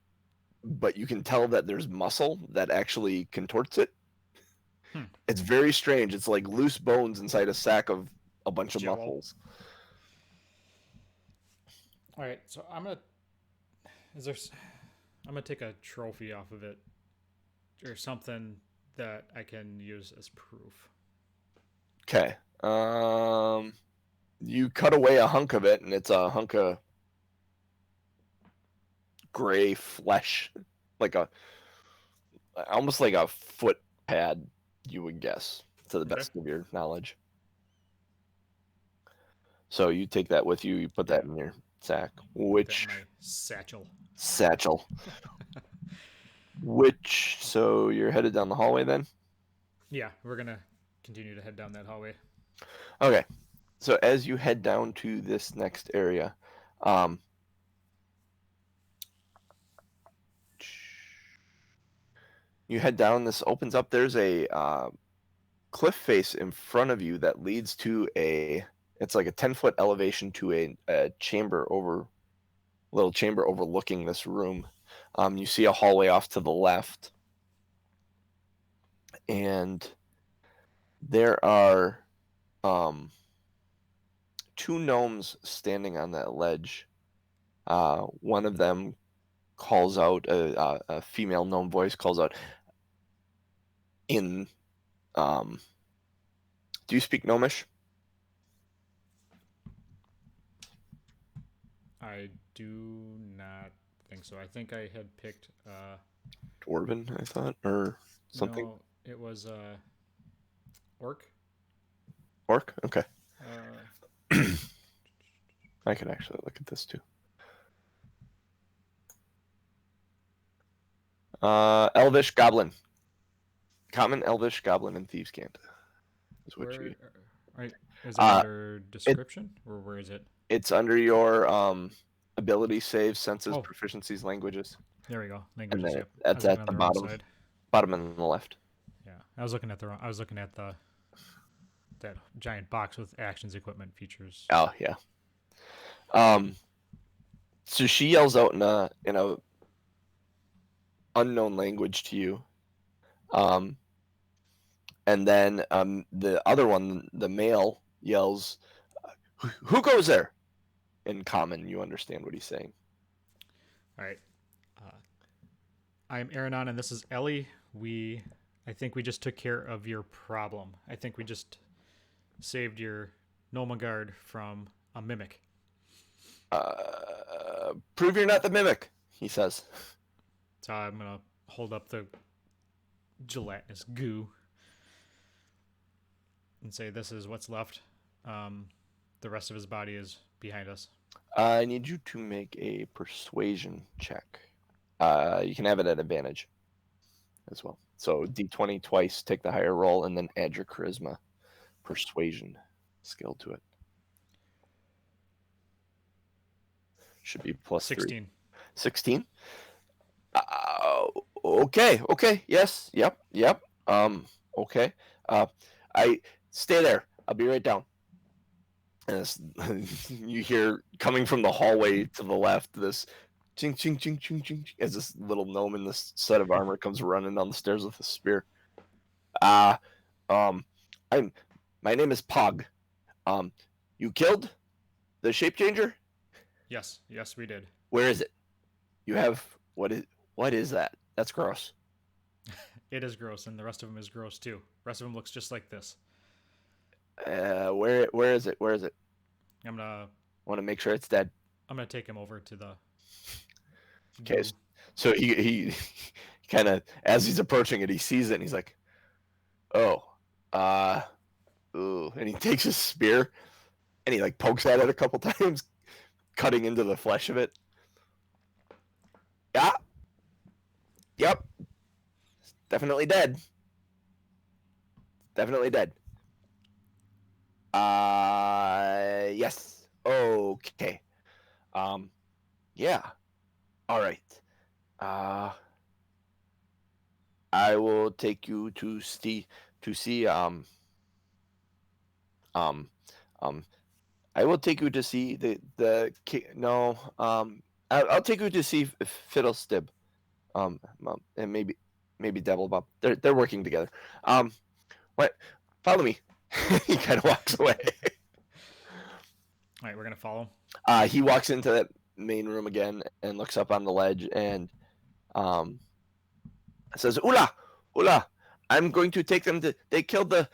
but you can tell that there's muscle that actually contorts it. It's very strange. It's like loose bones inside a sack of a bunch of muscles. All right, so I'm gonna take a trophy off of it or something that I can use as proof. Okay. You cut away a hunk of it, and it's a hunk of gray flesh, like almost like a foot pad, you would guess, to the best of your knowledge. So you take that with you. You put that in your sack, which my satchel. So you're headed down the hallway then? Yeah, we're gonna continue to head down that hallway. Okay. So as you head down to this next area, you head down. This opens up. There's a cliff face in front of you that leads to it's like a 10-foot elevation to a little chamber overlooking this room. You see a hallway off to the left, and there are 2 gnomes standing on that ledge. One of them calls out, a female gnome voice calls out, do you speak Gnomish? I do not think so. I think I had picked Dwarven, I thought, or something. No, it was orc. Orc? Okay. I could actually look at this too. Elvish Goblin. Common Elvish Goblin and Thieves' Cant. Is what you... Right. Is it under description, or where is it? It's under your ability, saves, senses, proficiencies, languages. There we go. Languages. Yep. That's at the bottom. Side. Bottom and the left. Yeah, I was looking at that giant box with actions, equipment, features. Oh yeah. So she yells out in a unknown language to you. And then the other one, the male, yells, "Who goes there?" In common, you understand what he's saying. All right. I'm Aronan, and this is Elli. I think we just took care of your problem. I think we just saved your Gnomegard from a mimic. Prove you're not the mimic, he says. So I'm gonna hold up the gelatinous goo and say, "This is what's left. The rest of his body is behind us." I need you to make a persuasion check. You can have it at advantage as well. So D20 twice, take the higher roll, and then add your charisma persuasion skill to it. Should be plus 16. 3. 16? Okay. Yes. Yep. Okay. I stay there. I'll be right down. And you hear coming from the hallway to the left this ching ching ching ching ching as this little gnome in this set of armor comes running down the stairs with a spear. My name is Pog. You killed the shape changer? Yes, we did. Where is it? You have what is that? That's gross. It is gross, and the rest of him is gross too. The rest of him looks just like this. Where is it? Where is it? I'm gonna Want to make sure it's dead. I'm gonna take him over to the. Okay, so he kind of, as he's approaching it, he sees it and he's like, "Oh, ooh," and he takes his spear and he like pokes at it a couple times, cutting into the flesh of it. Yeah. Yep. Definitely dead. Definitely dead. Yes. Okay. Yeah. All right. I will take you to see I will take you to see no I'll take you to see Fiddlestib, and maybe Devil Bob. They're working together. What? Follow me. He kind of walks away. All right, we're gonna follow. He walks into that main room again and looks up on the ledge and says, "Ula, I'm going to take them to. They killed the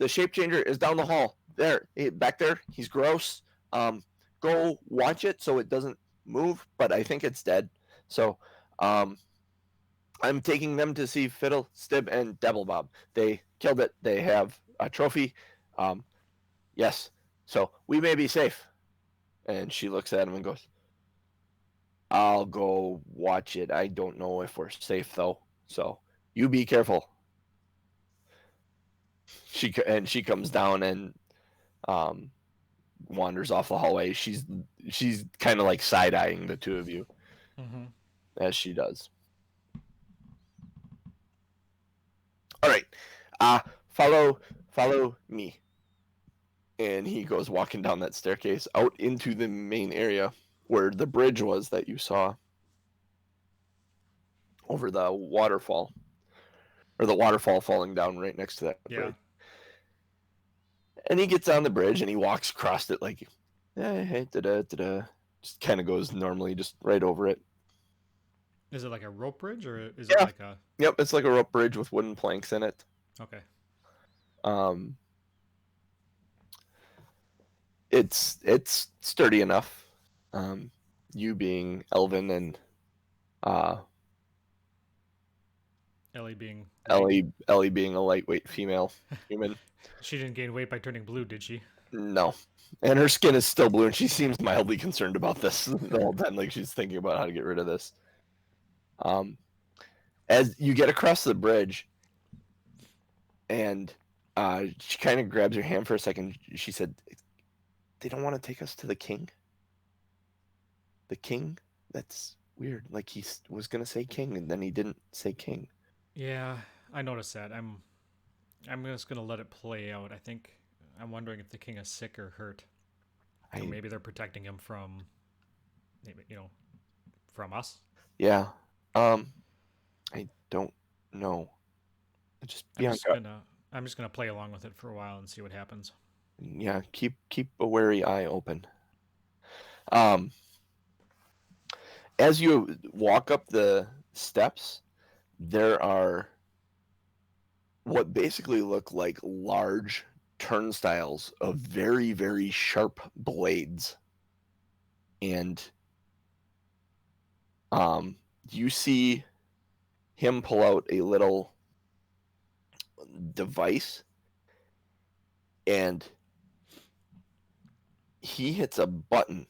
shape changer is down the hall. There, back there. He's gross. Go watch it so it doesn't move. But I think it's dead. So, I'm taking them to see Fiddlestib and Devil Bob. They killed it. They have a trophy. Yes. So we may be safe." And she looks at him and goes, "I'll go watch it. I don't know if we're safe though. So you be careful." She comes down and wanders off the hallway. She's kind of like side eyeing the two of you as she does. All right, follow me. And he goes walking down that staircase out into the main area where the bridge was that you saw over the waterfall, or the waterfall falling down right next to that bridge. And he gets on the bridge and he walks across it like, hey, just kind of goes normally, just right over it. Is it like a rope bridge or is it like a? Yep, it's like a rope bridge with wooden planks in it. Okay. It's sturdy enough. You being Elvin and Ellie being a lightweight female human. She didn't gain weight by turning blue, did she? No. And her skin is still blue, and she seems mildly concerned about this the whole time, like she's thinking about how to get rid of this. As you get across the bridge, and she kind of grabs your hand for a second. She said, "They don't want to take us to the king?" The king? That's weird. Like he was going to say king, and then he didn't say king. Yeah, I noticed that. I'm just gonna let it play out. I'm wondering if the king is sick or hurt. Or maybe they're protecting him from, from us. Yeah. I don't know. I'm just gonna play along with it for a while and see what happens. Yeah, keep a wary eye open. As you walk up the steps, there are what basically look like large turnstiles of very, very sharp blades. And you see him pull out a little device, and he hits a button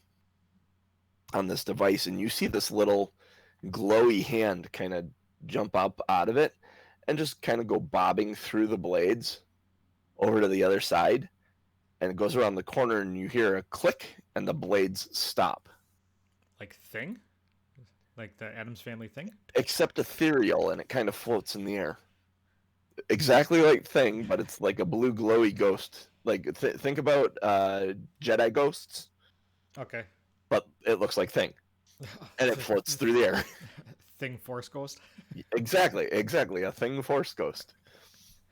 on this device, and you see this little glowy hand kind of jump up out of it and just kind of go bobbing through the blades over to the other side, and it goes around the corner, and you hear a click, and the blades stop. Like Thing? Like the Addams Family Thing? Except ethereal, and it kind of floats in the air. Exactly like Thing, but it's like a blue glowy ghost. Like think about Jedi ghosts, Okay. but it looks like Thing, and it floats through the air. Thing Force Ghost? Exactly, a Thing Force ghost.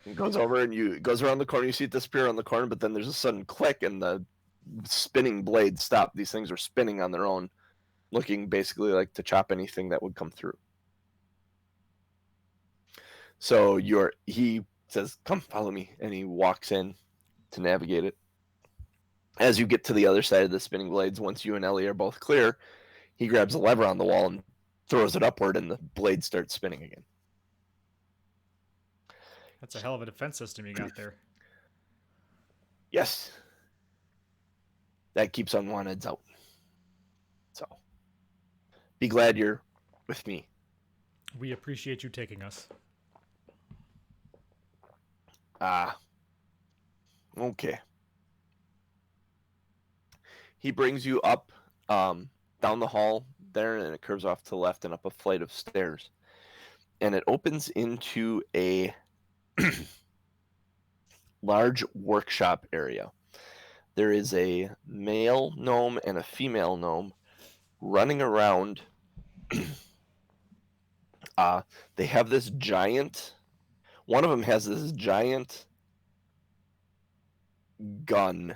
It goes over and it goes around the corner. You see it disappear on the corner, but then there's a sudden click, and the spinning blades stop. These things are spinning on their own, looking basically like to chop anything that would come through. So he says, "Come, follow me," and he walks in to navigate it. As you get to the other side of the spinning blades, once you and Ellie are both clear, he grabs a lever on the wall and throws it upward, and the blade starts spinning again. That's a hell of a defense system you got there. Yes. That keeps unwanteds out. So, be glad you're with me. We appreciate you taking us. Okay. He brings you up down the hall there, and it curves off to the left and up a flight of stairs. And it opens into a large workshop area. There is a male gnome and a female gnome running around. They have this giant... One of them has this giant gun,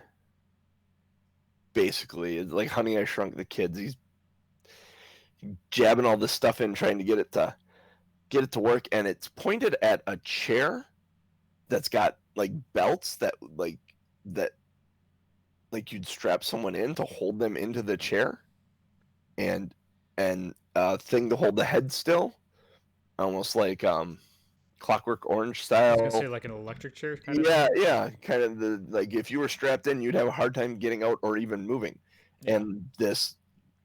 basically. It's like Honey, I Shrunk the Kids. He's jabbing all this stuff in, trying to get it to work, and it's pointed at a chair that's got like belts that you'd strap someone in to hold them into the chair, and a thing to hold the head still, almost like Clockwork Orange style. I was gonna say like an electric chair kind of. Yeah, kind of like if you were strapped in, you'd have a hard time getting out or even moving. Yeah. And this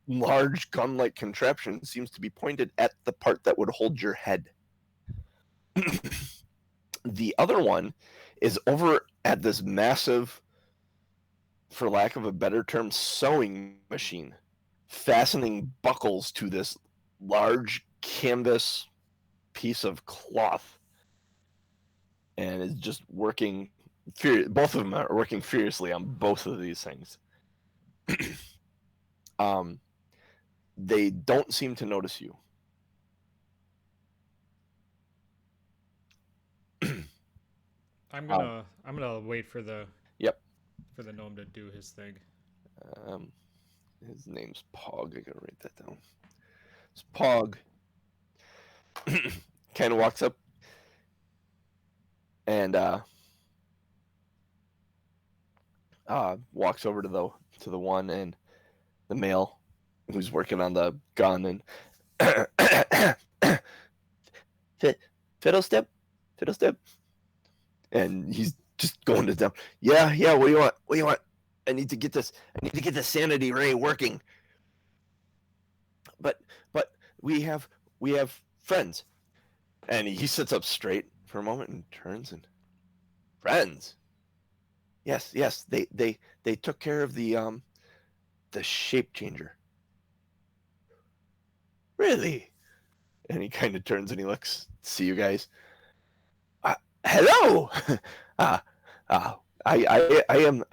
large gun-like contraption seems to be pointed at the part that would hold your head. The other one is over at this massive, for lack of a better term, sewing machine, fastening buckles to this large canvas piece of cloth. And is just working. Both of them are working furiously on both of these things. They don't seem to notice you. I'm gonna wait for the for the gnome to do his thing. His name's Pog. I gotta write that down. It's Pog. Kind of walks up and walks over to the one and the male who's working on the gun, and fiddle step, and he's just going to them. Yeah. What do you want? I need to get this sanity ray working. But we have friends. And he sits up straight for a moment and turns and friends. Yes. They took care of the shape changer. Really? And he kind of turns and he looks to see you guys. Hello. I am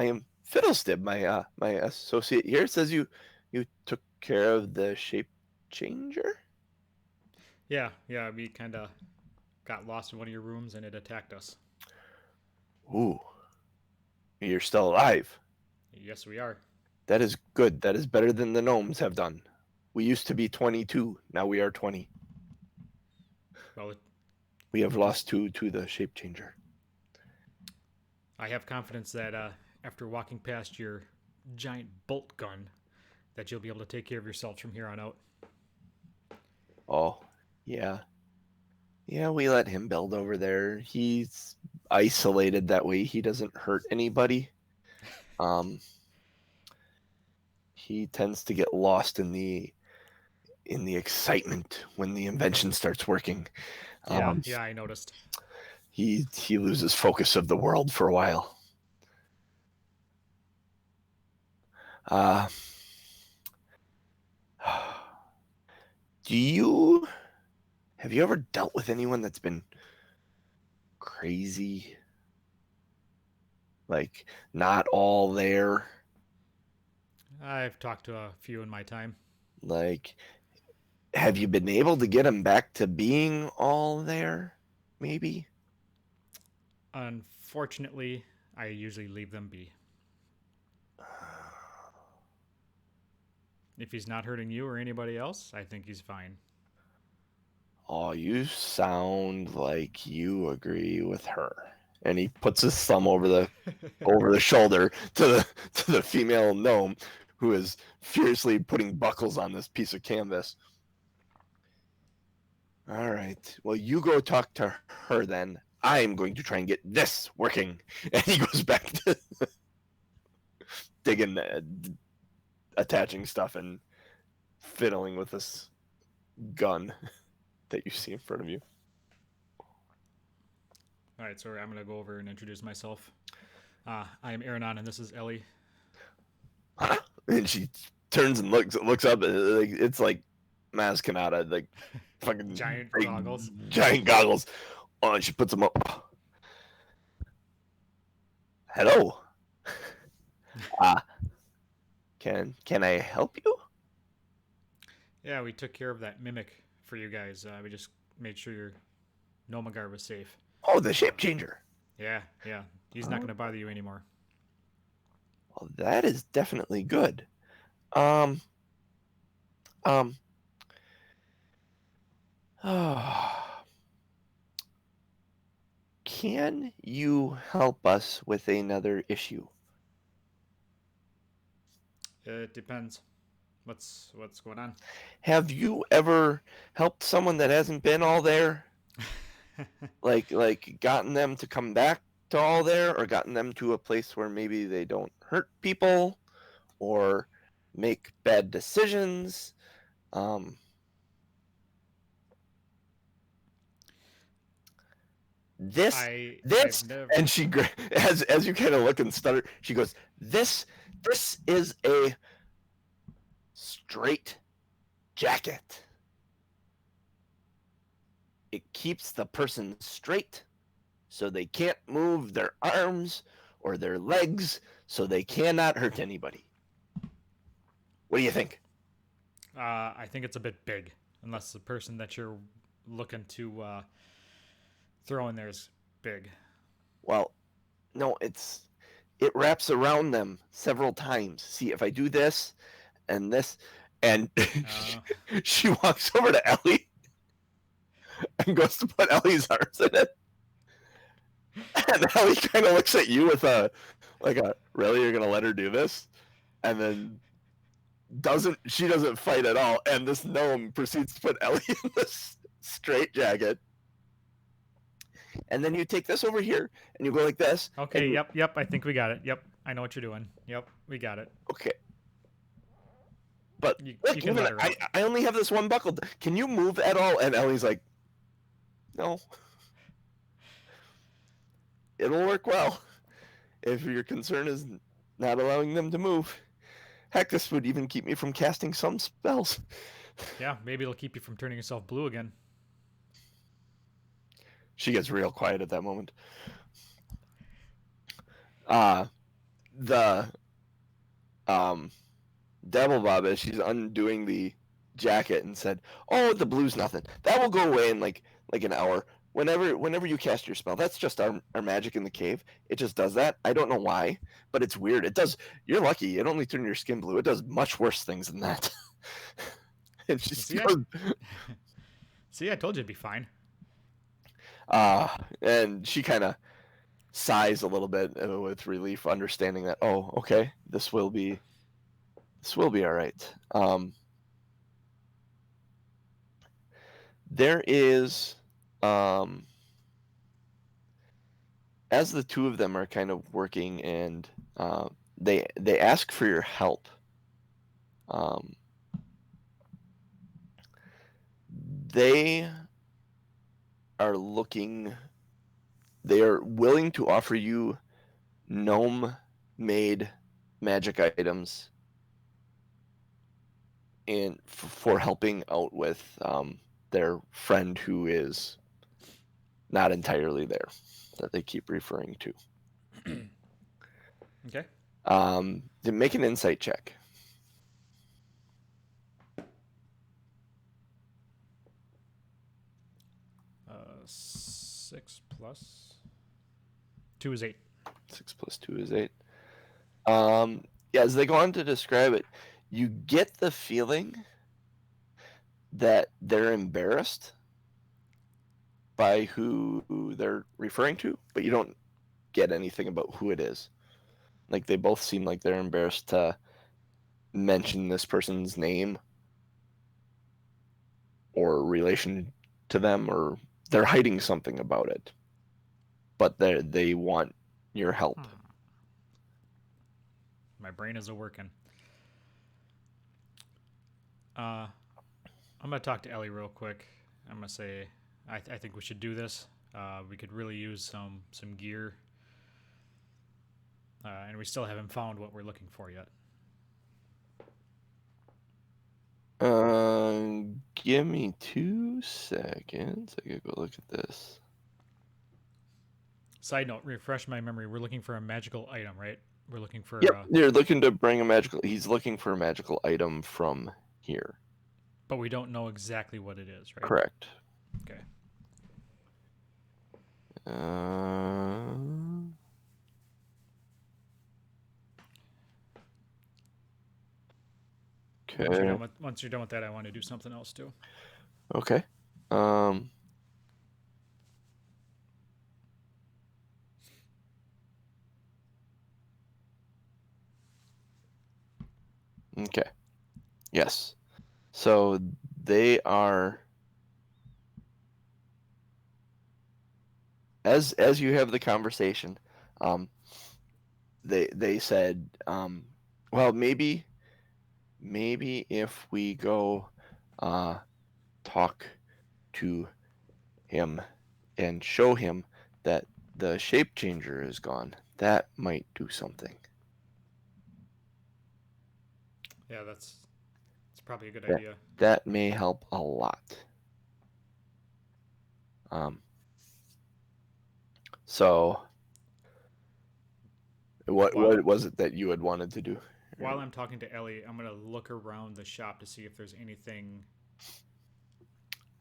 Fiddlestib. My associate here says you took care of the shape changer. Yeah. We kind of got lost in one of your rooms and it attacked us. Ooh. You're still alive. Yes, we are. That is good. That is better than the gnomes have done. We used to be 22. Now we are 20. We have lost two to the shape changer. I have confidence that after walking past your giant bolt gun, that you'll be able to take care of yourselves from here on out. Oh, yeah. Yeah, we let him build over there. He's isolated that way. He doesn't hurt anybody. He tends to get lost in the excitement when the invention starts working. Yeah, I noticed. He loses focus of the world for a while. Uh, have you ever dealt with anyone that's been crazy? Like, not all there? I've talked to a few in my time. Like, have you been able to get them back to being all there? Maybe? Unfortunately, I usually leave them be. If he's not hurting you or anybody else, I think he's fine. Oh, you sound like you agree with her. And he puts his thumb over the shoulder to the female gnome, who is furiously putting buckles on this piece of canvas. All right. Well, you go talk to her then. I'm going to try and get this working. And he goes back to digging, attaching stuff and fiddling with this gun that you see in front of you. All right, so I'm going to go over and introduce myself. I am Aronan, and this is Elli. Huh? And she turns and looks up. It's like Maz Kanata, like fucking Giant big, goggles. Giant goggles. Oh, and she puts them up. Hello. Can I help you? Yeah, we took care of that mimic for you guys. We just made sure your Gnomegard was safe. Oh, the shape changer. Yeah. He's not going to bother you anymore. Well, that is definitely good. Can you help us with another issue? It depends. What's going on? Have you ever helped someone that hasn't been all there? like gotten them to come back to all there, or gotten them to a place where maybe they don't hurt people or make bad decisions? This I've never... And she, as you kind of look and stutter, she goes, this is a straight jacket. It keeps the person straight so they can't move their arms or their legs, so they cannot hurt anybody. What do you think? I think it's a bit big, unless the person that you're looking to throw in there is big. Well, no, it wraps around them several times. See, if I do this and this, and she walks over to Elli and goes to put Ellie's arms in it. And Elli kind of looks at you with really, you're going to let her do this? And then she doesn't fight at all. And this gnome proceeds to put Elli in this straight jacket. And then you take this over here and you go like this. Okay, yep, I think we got it. Yep, I know what you're doing. Yep, we got it. Okay. But you can let her out. I only have this one buckle. Can you move at all? And Ellie's like, no. It'll work well if your concern is not allowing them to move. Heck, this would even keep me from casting some spells. Yeah, maybe it'll keep you from turning yourself blue again. She gets real quiet at that moment. The Devil Bob, as she's undoing the jacket, and said, "Oh, the blue's nothing. That will go away in like an hour. Whenever you cast your spell, that's just our magic in the cave. It just does that. I don't know why, but it's weird. It does. You're lucky. It only turned your skin blue. It does much worse things than that." And she See, I told you it'd be fine. and she kind of sighs a little bit with relief, understanding that, oh, okay, this will be all right. There is, as the two of them are kind of working, and they ask for your help. They are looking. They are willing to offer you gnome-made magic items, and for helping out with their friend who is not entirely there, that they keep referring to. Okay. To make an insight check. Uh, 6 plus 2 is 8. 6 plus 2 is 8. Yeah, as they go on to describe it, you get the feeling that they're embarrassed by who they're referring to, but you don't get anything about who it is. Like, they both seem like they're embarrassed to mention this person's name or relation to them, or they're hiding something about it, but they want your help. My brain is a working. I'm gonna talk to Ellie real quick. I'm gonna say I think we should do this. We could really use some gear, and we still haven't found what we're looking for yet. Give me 2 seconds. I gotta go look at this. Side note, refresh my memory. We're looking for a magical item, right? We're looking for. Yep, you're looking to bring a magical. He's looking for a magical item from here. But we don't know exactly what it is, right? Correct. Okay. Okay. Once you're done with that, I want to do something else too. Okay. Okay. Yes. So they are, as you have the conversation, they said, well, maybe if we go talk to him and show him that the shape changer is gone, that might do something. Yeah, that's probably a good idea. That may help a lot. So what was it that you had wanted to do? While I'm talking to Ellie, I'm gonna look around the shop to see if there's anything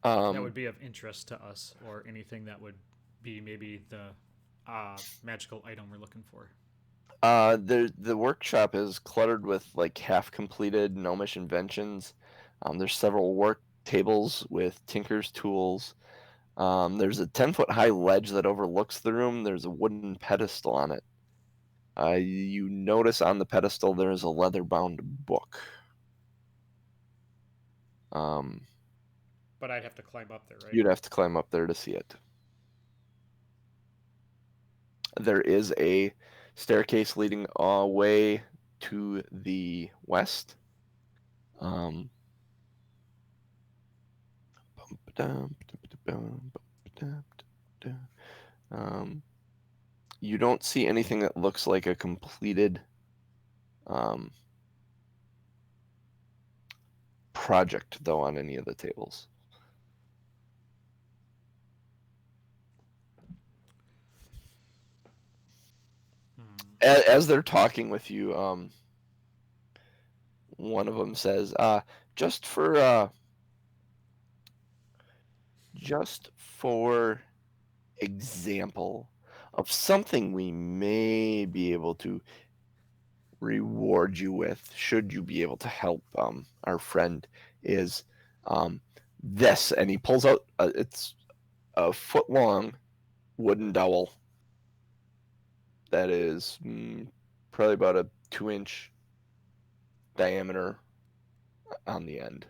that would be of interest to us, or anything that would be maybe the magical item we're looking for. The workshop is cluttered with like half-completed gnomish inventions. There's several work tables with tinker's tools. There's a 10-foot high ledge that overlooks the room. There's a wooden pedestal on it. You notice on the pedestal there's a leather-bound book. But I'd have to climb up there, right? You'd have to climb up there to see it. There is a staircase leading away to the west. You don't see anything that looks like a completed project, though, on any of the tables. As they're talking with you, one of them says, just for example of something we may be able to reward you with, should you be able to help our friend, is this. And he pulls out, it's a foot-long wooden dowel. that is probably about a 2-inch diameter on the end.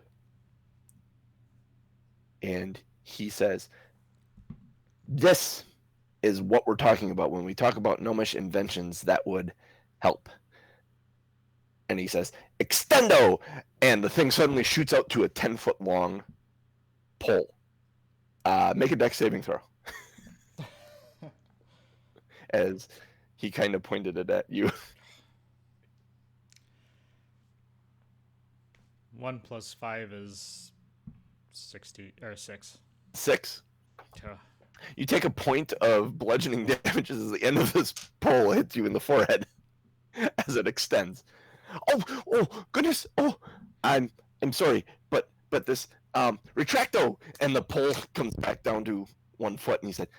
And he says, this is what we're talking about when we talk about gnomish inventions that would help. And he says, extendo! And the thing suddenly shoots out to a 10-foot long pole. Make a dex saving throw. As he kind of pointed it at you. 1 + 5 is 60 or 6. 6. Ugh. You take a point of bludgeoning damage as the end of this pole hits you in the forehead as it extends. Oh goodness! Oh, I'm sorry, but this retracto, and the pole comes back down to 1 foot, and he said,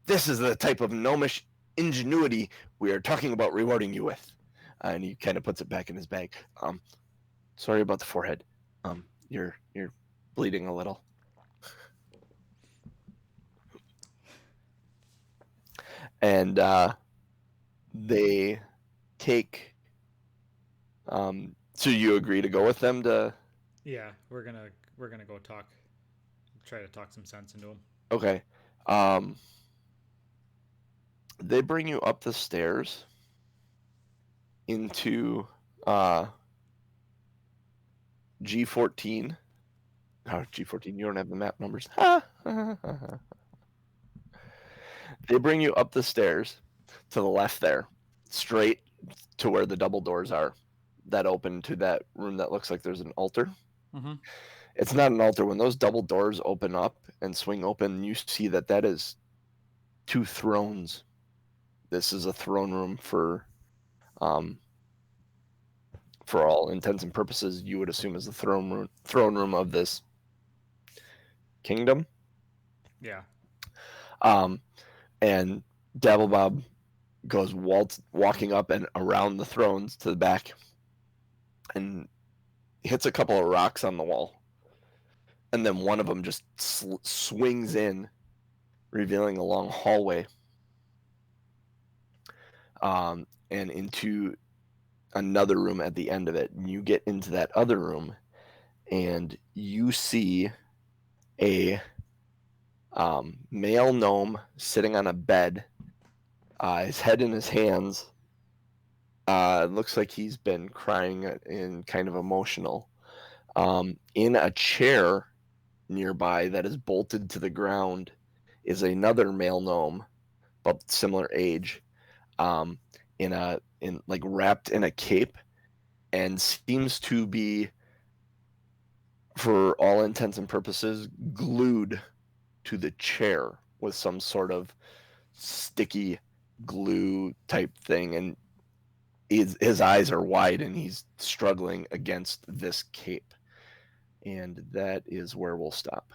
"This is the type of gnomish ingenuity we are talking about rewarding you with." And he kind of puts it back in his bag. Sorry about the forehead. You're bleeding a little. And they take. So you agree to go with them to? Yeah, we're gonna go try to talk some sense into him. Okay. They bring you up the stairs into G14. Oh, G14, you don't have the map numbers. They bring you up the stairs to the left there, straight to where the double doors are that open to that room that looks like there's an altar. Mm-hmm. It's not an altar. When those double doors open up and swing open, you see that is 2 thrones. This is a throne room for all intents and purposes, you would assume is the throne room of this kingdom. Yeah. And Dabblebaub goes walking up and around the thrones to the back and hits a couple of rocks on the wall. And then one of them just swings in, revealing a long hallway and into another room at the end of it. And you get into that other room and you see a male gnome sitting on a bed, his head in his hands. It looks like he's been crying and kind of emotional. In a chair nearby that is bolted to the ground is another male gnome, but similar age, wrapped in a cape, and seems to be, for all intents and purposes, glued to the chair with some sort of sticky glue type thing, and his eyes are wide and he's struggling against this cape. And that is where we'll stop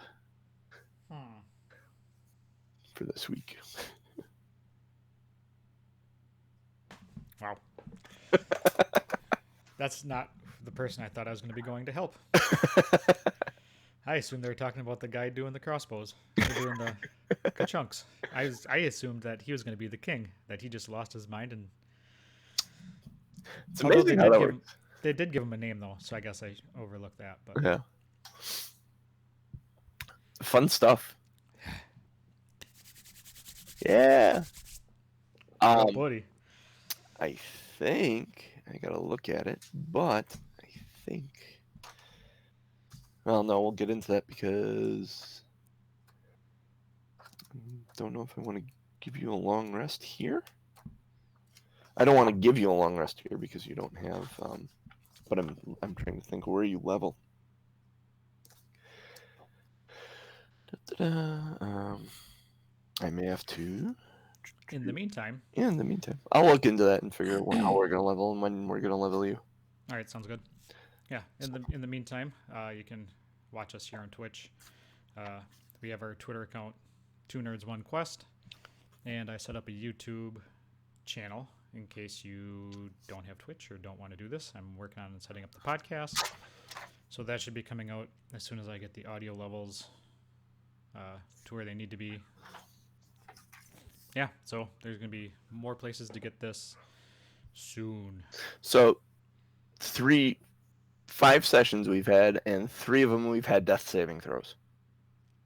for this week. Wow. That's not the person I thought I was going to be going to help. I assumed they were talking about the guy doing the crossbows, doing the chunks. I assumed that he was going to be the king, that he just lost his mind. And it's amazing how that works. They did give him a name though, so I guess I overlooked that. But yeah, fun stuff. Yeah. Oh, buddy. I think I gotta look at it, but I think. Well, no, we'll get into that because I don't know if I want to give you a long rest here. I don't want to give you a long rest here because you don't have. But I'm trying to think, where you level. I may have to. In the meantime. Yeah, in the meantime, I'll look into that and figure out how we're gonna level and when we're gonna level you. All right, sounds good. Yeah. In the meantime, you can watch us here on Twitch. We have our Twitter account, 2nerds1quest, and I set up a YouTube channel in case you don't have Twitch or don't want to do this. I'm working on setting up the podcast, so that should be coming out as soon as I get the audio levels to where they need to be. yeah, so there's going to be more places to get this soon. So 5 sessions we've had, and 3 of them we've had death saving throws.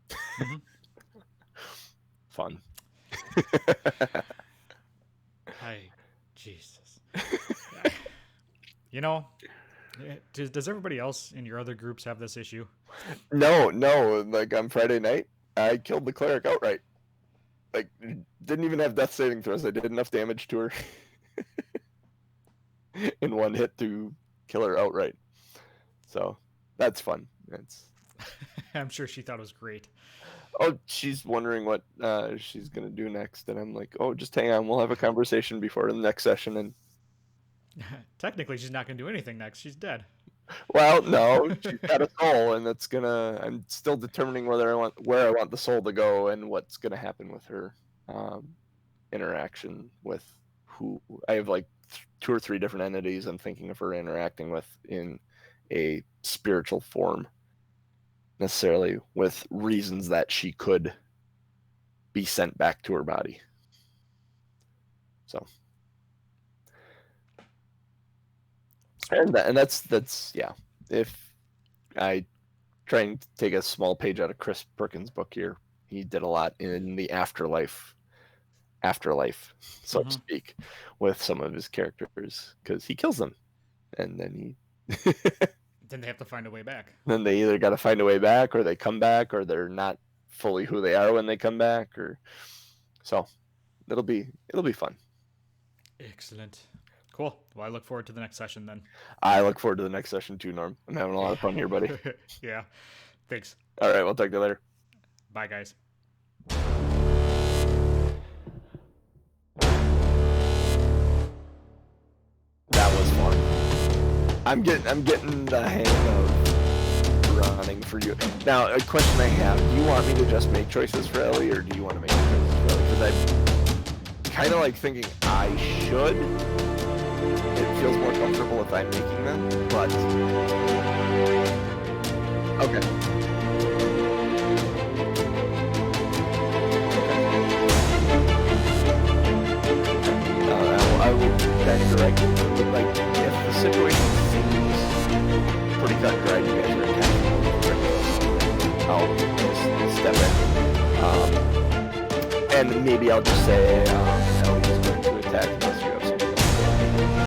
Mm-hmm. Fun. Jesus. Does everybody else in your other groups have this issue? No. Like on Friday night, I killed the cleric outright. Like, didn't even have death saving throws. I did enough damage to her in one hit to kill her outright. So that's fun. I'm sure she thought it was great. Oh, she's wondering what she's gonna do next, and I'm like, oh, just hang on. We'll have a conversation before the next session. And technically, she's not gonna do anything next. She's dead. well, no, she's got a soul, and I'm still determining where I want the soul to go and what's gonna happen with her interaction with who I have like 2 or 3 different entities I'm thinking of her interacting with in a spiritual form, necessarily with reasons that she could be sent back to her body. So, and that's yeah. If I try and take a small page out of Chris Perkins' book here, he did a lot in the afterlife, so to speak, with some of his characters, because he kills them, and then then they have to find a way back. Then they either got to find a way back, or they come back, or they're not fully who they are when they come back, or so it'll be fun. Excellent. Cool. Well, I look forward to the next session then. I look forward to the next session too, Norm. I'm having a lot of fun here, buddy. Yeah. Thanks. All right, we'll talk to you later. Bye, guys. That was fun. I'm getting the hang of running for you. Now, a question I have: do you want me to just make choices for Ellie, or do you want to make choices for Ellie? Because I'm kind of like thinking I should. It feels more comfortable if I'm making them, but okay. I will then direct you. Like, if the situation seems pretty cut and dried, you guys are attacking. I'll just step in. And maybe I'll just say Ellie's going to attack